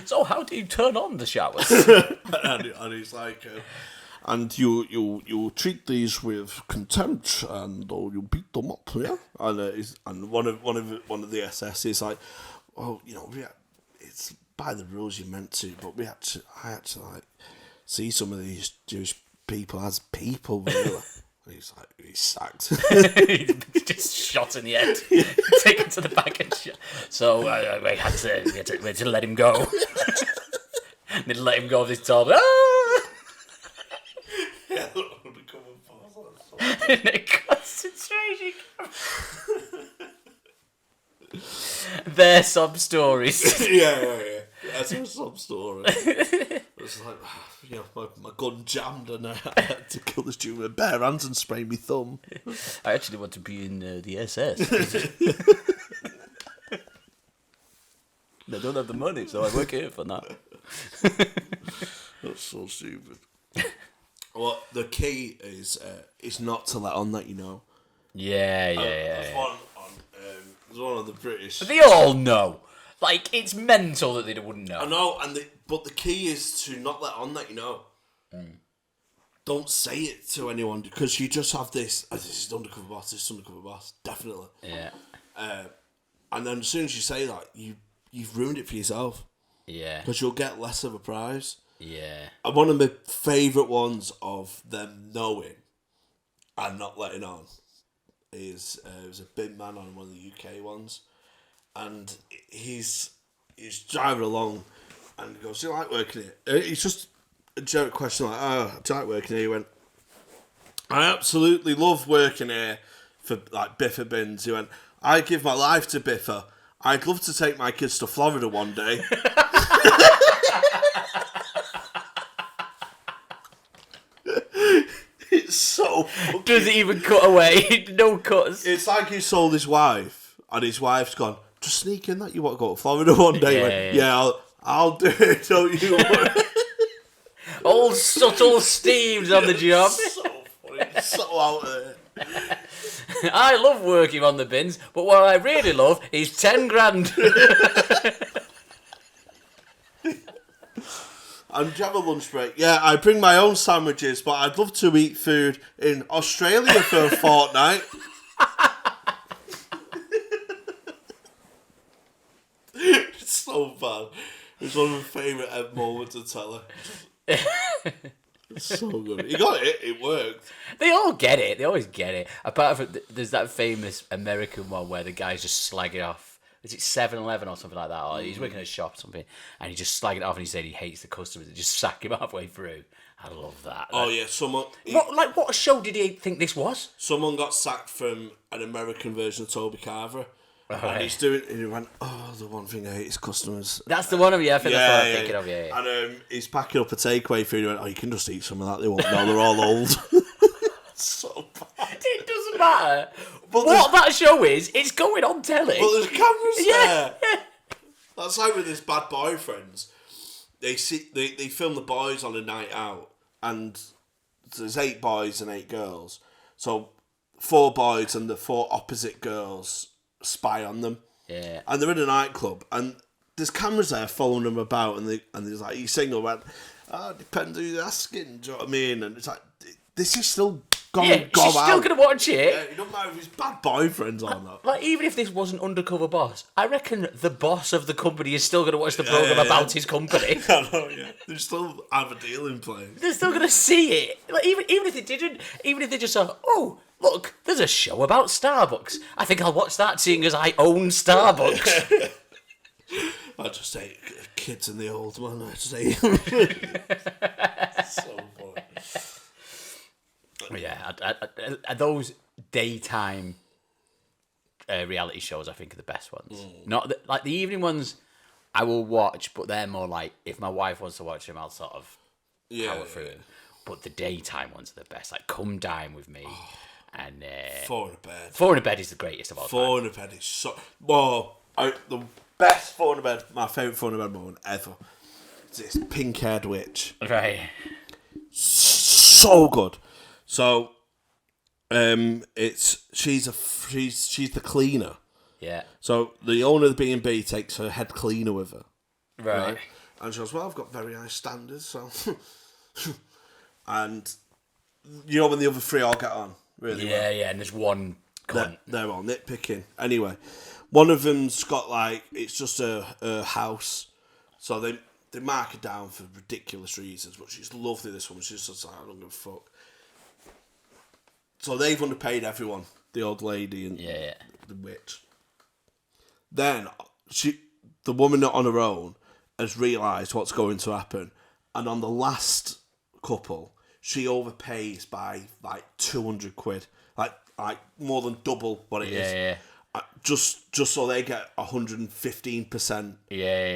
So how do you turn on the showers? and he's like, and you treat these with contempt, and or you beat them up, yeah. And one of the SS is like, well, it's by the rules you're meant to, but I had to like see some of these Jewish people as people, really. He's like, he's sacked. Just shot in the head, taken to the back and shot. So we had to let him go. They let him go of this top. Yeah, Undercover Boss. In a concentration camp. They're some stories. Yeah. That's a sub story. It's like, my gun jammed and I had to kill this dude with bare hands and spray me thumb. I actually want to be in the SS. They don't have the money, so I work here for that. That's so stupid. Well, the key is not to let on that you know. Yeah. There's one of the British. But they all know. Like, it's mental that they wouldn't know. I know, but the key is to not let on that you know. Don't say it to anyone, because you just have this is Undercover Boss, this is Undercover Boss, definitely. Yeah. And then as soon as you say that, you've ruined it for yourself. Yeah. Because you'll get less of a prize. Yeah. And one of my favourite ones of them knowing and not letting on is it was a big man on one of the UK ones, and he's driving along and he goes, "Do you like working here?" It's just a joke question like, "Oh, do you like working here?" He went, I absolutely love working here for like Biffa Bins. He went, I give my life to Biffa. I'd love to take my kids to Florida one day. It's so fucking... Does it even cut away? No cuts. It's like he sold his wife, and his wife's gone, just sneak in that you want to go to Florida one day. I'll do it, don't you worry. All subtle Steve's on the job. So funny, so out there. I love working on the bins, but what I really love is 10 grand. And do you have a lunch break? Yeah, I bring my own sandwiches, but I'd love to eat food in Australia for a fortnight. It's so bad. It's one of my favourite moments to tell her. It's so good. You got it. It worked. They all get it. They always get it. Apart from, there's that famous American one where the guy's just slagging off. Is it 7-Eleven or something like that? Or he's working at a shop or something, and he's just slagging it off, and he said he hates the customers. They just sack him halfway through. I love that. Oh yeah, someone. What show did he think this was? Someone got sacked from an American version of Toby Carver. Right. And he went, the one thing I hate is customers. That's the one of you. I think that's what I'm thinking of. Yeah. And he's packing up a takeaway food. He went, you can just eat some of that. They won't know. They're all old. So bad. It doesn't matter. But what that show is, it's going on telly. But there's cameras there. That's like with his bad boyfriends. They film the boys on a night out, and there's 8 boys and 8 girls. So 4 boys and the 4 opposite girls spy on them. Yeah. And they're in a nightclub, and there's cameras there following them about, and there's like, you single went, depends who you're asking, do you know what I mean? And it's like, this is still gonna go out. She's still gonna watch it. Yeah, it don't matter if his bad boyfriend's on that. Like, even if this wasn't Undercover Boss, I reckon the boss of the company is still gonna watch the program about his company. I know, yeah. They still have a deal in place. They're still gonna see it. Like, even if they didn't, even if they just saw, oh, look, there's a show about Starbucks. I think I'll watch that, seeing as I own Starbucks. I just hate kids and the old man. I just hate so funny. Yeah, those daytime reality shows, I think, are the best ones. Not like the evening ones, I will watch, but they're more like, if my wife wants to watch them, I'll sort of power through them. But the daytime ones are the best. Like, Come Dine With Me. And 4 in a Bed. 4 in a Bed is the greatest of all time. 4 in a Bed is so... Well, the best 4 in a Bed, my favourite 4 in a Bed moment ever. It's this pink-haired witch. Right. So good. So, she's the cleaner. Yeah. So the owner of the B&B takes her head cleaner with her. Right. And she goes, well, I've got very high standards, so... And you know when the other 3 all get on really well? Yeah, and there's one cunt. They're all nitpicking. Anyway, one of them's got like, it's just a house. So they mark her down for ridiculous reasons, but she's lovely, this woman. She's just like, I don't give a fuck. So they've underpaid everyone, the old lady and the witch. Then the woman on her own has realised what's going to happen, and on the last couple, she overpays by like 200 quid, like more than double what it is. Yeah. Just so they get 115%,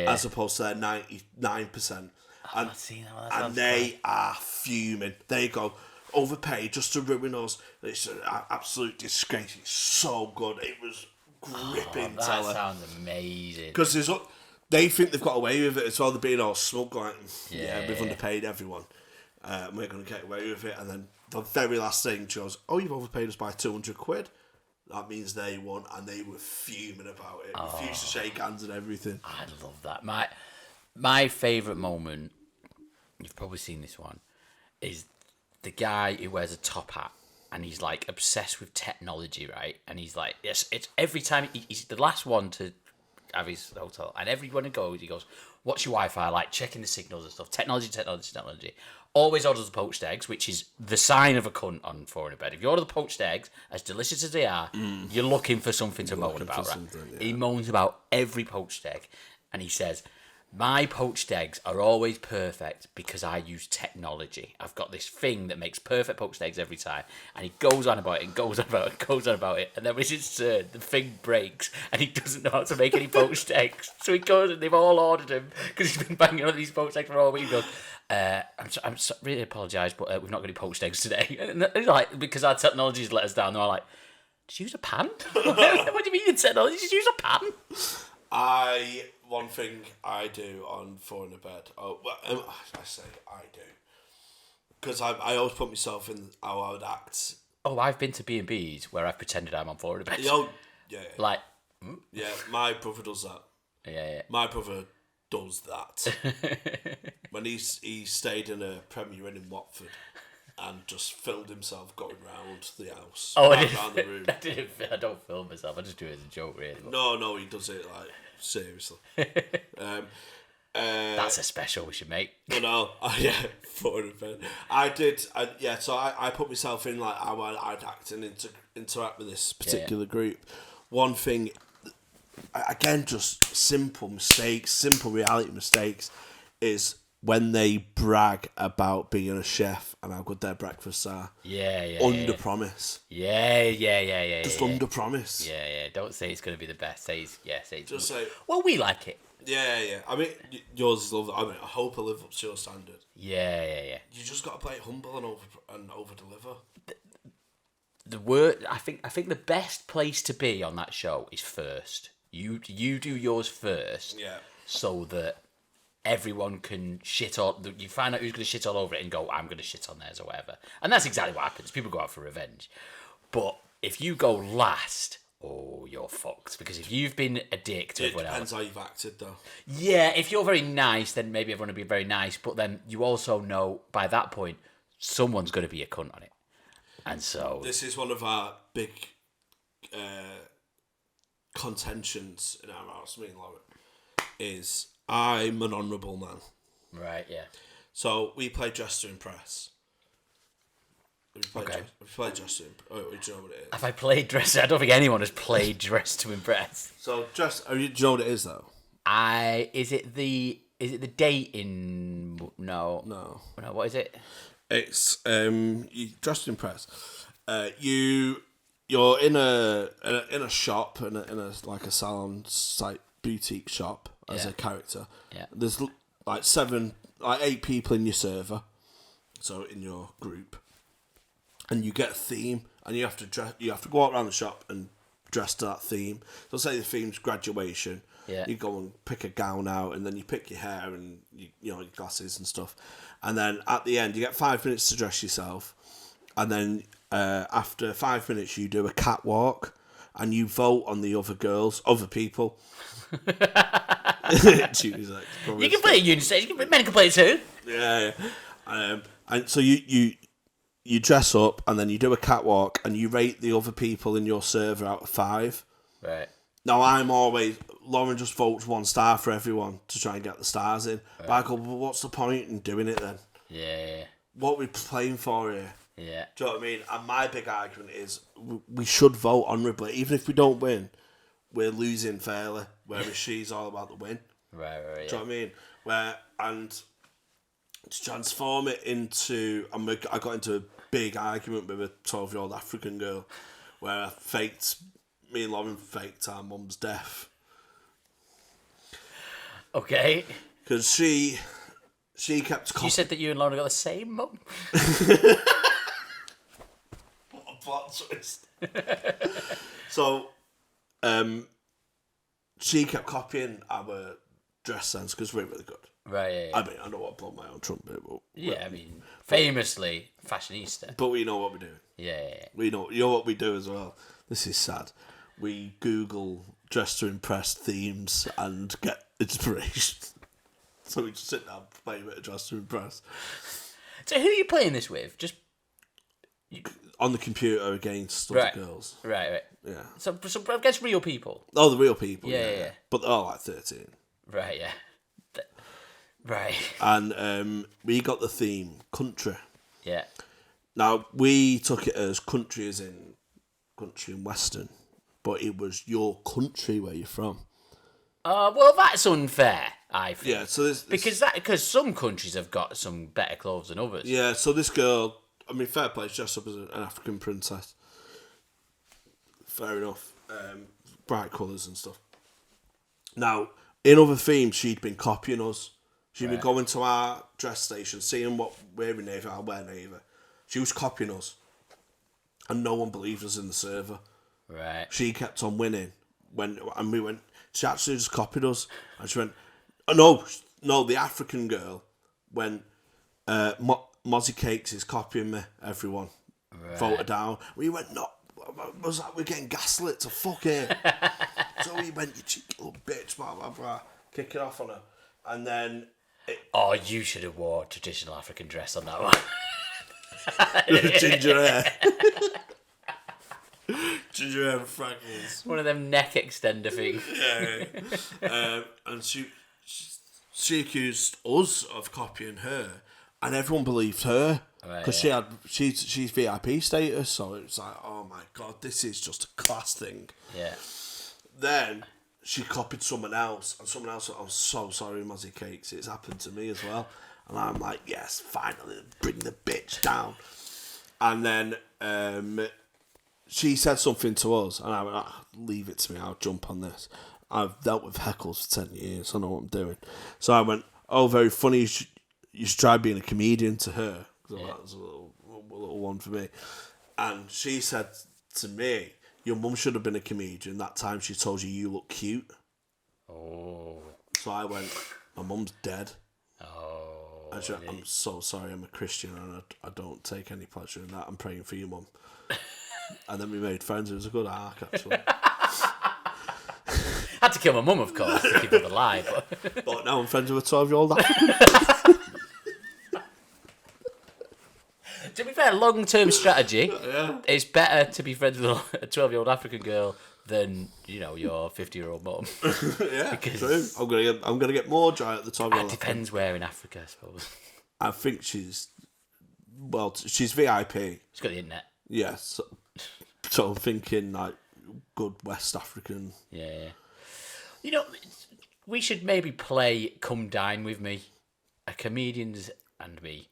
as opposed to their 99%. And they are fuming. They go, overpaid just to ruin us. It's an absolute disgrace. It's so good. It was gripping. That sounds amazing. Because they think they've got away with it as well. They're being all smug, like, we've underpaid everyone. We're going to get away with it. And then the very last thing, she goes, you've overpaid us by 200 quid. That means they won, and they were fuming about it. Refused to shake hands and everything. I love that. My favourite moment, you've probably seen this one, is the guy who wears a top hat, and he's like obsessed with technology, right? And he's like, it's every time he's the last one to have his hotel, and everyone who goes, he goes, what's your Wi-Fi like? Checking the signals and stuff. Technology. Always orders the poached eggs, which is the sign of a cunt on 4 in a Bed. If you order the poached eggs, as delicious as they are, you're looking for something to moan about, right? Yeah. He moans about every poached egg, and he says, My poached eggs are always perfect because I use technology. I've got this thing that makes perfect poached eggs every time. And he goes on about it and goes on about it and goes on about it. And then when it's his turn, the thing breaks and he doesn't know how to make any poached eggs. So he goes and they've all ordered him because he's been banging on these poached eggs for all week. He goes, really apologise, but we've not got any poached eggs today. And it's like, because our technology's let us down. They're all like, did you use a pan? What do you mean the technology? Did you use a pan? One thing I do on Four in a Bed. Oh, well, I say I do because I always put myself in how I would act. Oh, I've been to B&Bs where I've pretended I'm on Four in a Bed. Yeah. Like, yeah, my brother does that. Yeah. My brother does that. When he stayed in a Premier Inn in Watford and just filmed himself going round the house. Oh, around the room. I don't film myself. I just do it as a joke, really. No, he does it like seriously. That's a special we should make. Yeah, Four in a Bed. I did. So I put myself in like how I'd act and interact with this particular group. One thing, again, just simple reality mistakes, is when they brag about being a chef and how good their breakfasts are. Under promise. Yeah. Just under promise. Yeah. Don't say it's going to be the best. Say it's just say, well, we like it. Yeah. I mean, yours is lovely. I mean, I hope I live up to your standard. Yeah. You just got to play it humble and over deliver. The word I think the best place to be on that show is first. You do yours first. Yeah. So that everyone can shit all. You find out who's going to shit all over it and go, I'm going to shit on theirs or whatever. And that's exactly what happens. People go out for revenge. But if you go last, oh, you're fucked. Because if you've been a dick to everyone else... It depends how you've acted, though. Yeah, if you're very nice, then maybe everyone will be very nice. But then you also know, by that point, someone's going to be a cunt on it. And so... This is one of our big contentions in our house, me and Lauren, is I'm an honourable man. Right, yeah. So we play Dress to Impress. We play Dress to Impress. Oh, do you know what it is? Have I played Dress? I don't think anyone has played Dress to Impress. So do you know what it is though? Is it the dating? No. What is it? It's you Dress to Impress. You're in a shop in a like a salon site boutique shop as a character. Yeah. There's like 8 people in your server, so in your group, and you get a theme, and you have to go out around the shop and dress to that theme. So say the theme's graduation. Yeah. You go and pick a gown out, and then you pick your hair and you know your glasses and stuff, and then at the end you get 5 minutes to dress yourself, and then after 5 minutes you do a catwalk, and you vote on the other people. You can play it unisex. Men can play it too. Yeah. And so you dress up, and then you do a catwalk, and you rate the other people in your server out of 5. Right. Now Lauren just votes 1 star for everyone to try and get the stars in. Right. But I go, well, what's the point in doing it then? Yeah. What are we playing for here? Yeah. Do you know what I mean? And my big argument is we should vote honourably. Even if we don't win, we're losing fairly. Whereas she's all about the win. Right. Do you know what I mean? And to transform it into... I got into a big argument with a 12-year-old African girl where me and Lauren faked our mum's death. Okay. Because she kept... You said that you and Lauren got the same mum? What a plot twist. So, she kept copying our dress sense because we're really good. Right, yeah. I mean, I don't want to blow my own trumpet, but... Yeah, I mean, famously fashionista. But we know what we're doing. Yeah. You know what we do as well. This is sad. We Google Dress to Impress themes and get inspiration. So we just sit down and play a bit of Dress to Impress. So who are you playing this with? Just... On the computer against other girls. Right. Yeah. So I guess real people. Oh, the real people. Yeah. But they're all like 13. Right, yeah. Right. And we got the theme country. Yeah. Now, we took it as country as in country and western, but it was your country where you're from. Well, that's unfair. I think. Yeah, so because some countries have got some better clothes than others. Yeah, so this girl, I mean, fair play, she's dressed up as an African princess. Fair enough. Bright colours and stuff. Now, in other themes, she'd been copying us. She'd been going to our dress station, seeing what we're in Navy, I'll wear Navy. She was copying us. And no one believed us in the server. Right. She kept on winning. And we went, she actually just copied us. And she went, oh, no, the African girl went, Mozzie Cakes is copying me, everyone. Right. Voted down. We went, no, was that we're getting gaslit to fuck it. So we went, you cheeky little bitch, blah, blah, blah. Kick it off on her. And then... Oh, you should have wore traditional African dress on that one. Ginger hair. Ginger hair and freckles. One of them neck extender things. Yeah. And she accused us of copying her, and everyone believed her because she's VIP status. So it was like, oh my god, this is just a class thing. Yeah. Then she copied someone else, and someone else went, I'm so sorry, Mozzie Cakes, it's happened to me as well. And I'm like, yes, finally, bring the bitch down. And then she said something to us, and I went, leave it to me, I'll jump on this. I've dealt with heckles for 10 years, I know what I'm doing. So I went, oh, very funny, you should try being a comedian to her. So that was a little one for me. And she said to me, your mum should have been a comedian. That time she told you look cute. Oh. So I went, my mum's dead. Oh. And she went, I'm so sorry, I'm a Christian and I don't take any pleasure in that. I'm praying for your mum. And then we made friends. It was a good arc, actually. Had to kill my mum, of course, to keep her alive. But now I'm friends with a 12-year-old African. To be fair, long-term strategy. Yeah. It's better to be friends with a 12-year-old African girl than, your 50-year-old mum. Yeah, true. I'm gonna get more joy at the 12-year-old. It depends where in Africa, I suppose. I think she's VIP. She's got the internet. Yes. So I'm thinking like good West African. Yeah. We should maybe play Come Dine With Me. A comedians and me.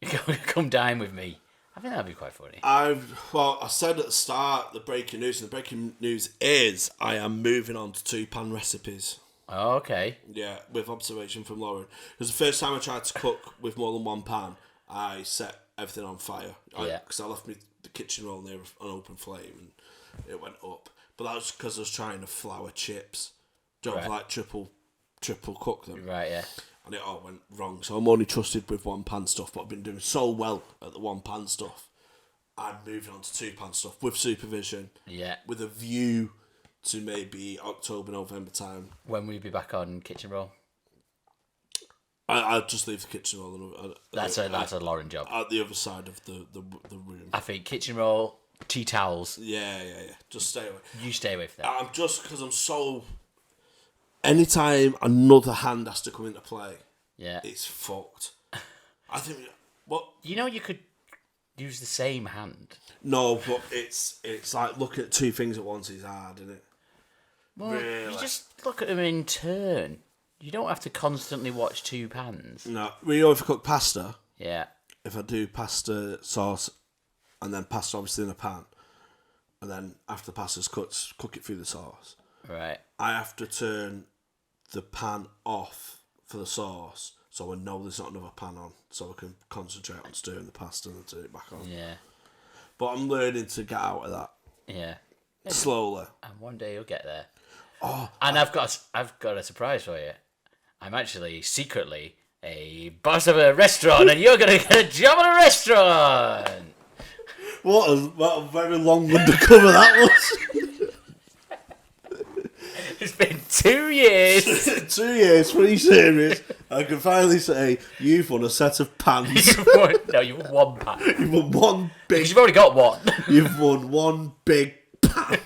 Come dine with me. I think that'd be quite funny. I said at the start the breaking news, and the breaking news is I am moving on to 2-pan recipes. Oh, okay. Yeah, with observation from Lauren. It was the first time I tried to cook with more than 1 pan. I set everything on fire. Because I left the kitchen roll near an open flame and it went up. But that was because I was trying to flour chips. Don't like triple cook them. Right, yeah. And it all went wrong. So I'm only trusted with 1-pan stuff, but I've been doing so well at the 1-pan stuff. I'm moving on to 2-pan stuff with supervision. Yeah. With a view to maybe October, November time. When will you be back on kitchen roll? I'll just leave the kitchen roll. That's a Lauren job. At the other side of the room. I think kitchen roll, tea towels. Yeah. Just stay away. You stay away from that. I'm just because I'm so. Anytime another hand has to come into play, it's fucked. I think you could use the same hand. No, but it's like looking at 2 things at once is hard, isn't it? Well, really? You just look at them in turn. You don't have to constantly watch 2 pans. No, if I cook pasta. Yeah. If I do pasta sauce, and then pasta obviously in a pan, and then after the pasta's cooked, cook it through the sauce. Right. I have to turn the pan off for the sauce, so I know there's not another pan on, so I can concentrate on stirring the pasta and turn it back on. Yeah. But I'm learning to get out of that. Yeah. Slowly. And one day you'll get there. Oh. And I've got a surprise for you. I'm actually secretly a boss of a restaurant, and you're gonna get a job at a restaurant. What a very long undercover that was. It's been 2 years. 2 years, 3 series. I can finally say you've won a set of pans. You've won 1 pan. You've won one big. Because you've already got one. You've won 1 big pan.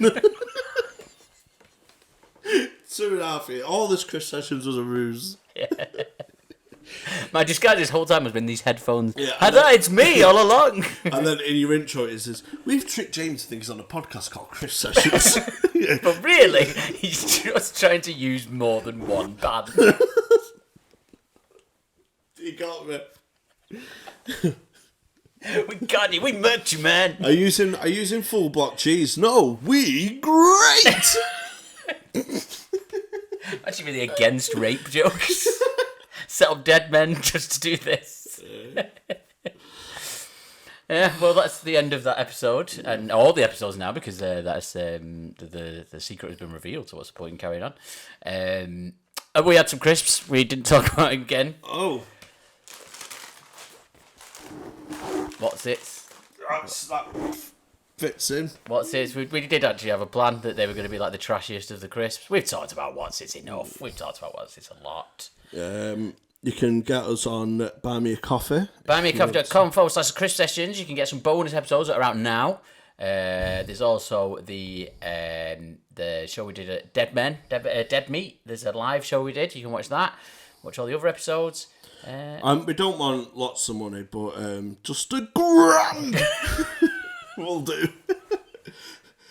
2.5 years. All this Chris Sessions was a ruse. Yeah. My disguise this whole time has been these headphones. Yeah, it's me all along. And then in your intro it says, we've tricked James to think he's on a podcast called Chris Sessions. But really, he's just trying to use more than 1 pan. You got me. We got you. We murked you, man. Are you using full block cheese? No, we great. Actually, really against rape jokes. Set up dead men just to do this. Yeah, well, that's the end of that episode, and all the episodes now, because that's the secret has been revealed. So what's the point in carrying on? We had some crisps. We didn't talk about it again. Oh, Wotsits. that fits in. Wotsits. We did actually have a plan that they were going to be like the trashiest of the crisps. We've talked about Wotsits enough. We've talked about Wotsits a lot. You can get us on Buy Me a Coffee. BuyMeACoffee.com/crisp sessions. You can get some bonus episodes that are out now. There's also the show we did at Dead Meat. There's a live show we did. You can watch that. Watch all the other episodes. We don't want lots of money, but just £1,000 will do.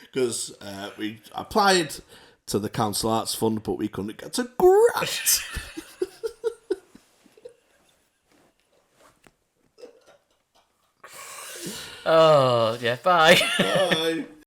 Because we applied to the Council Arts Fund, but we couldn't get a grant. Oh, yeah, bye. Bye.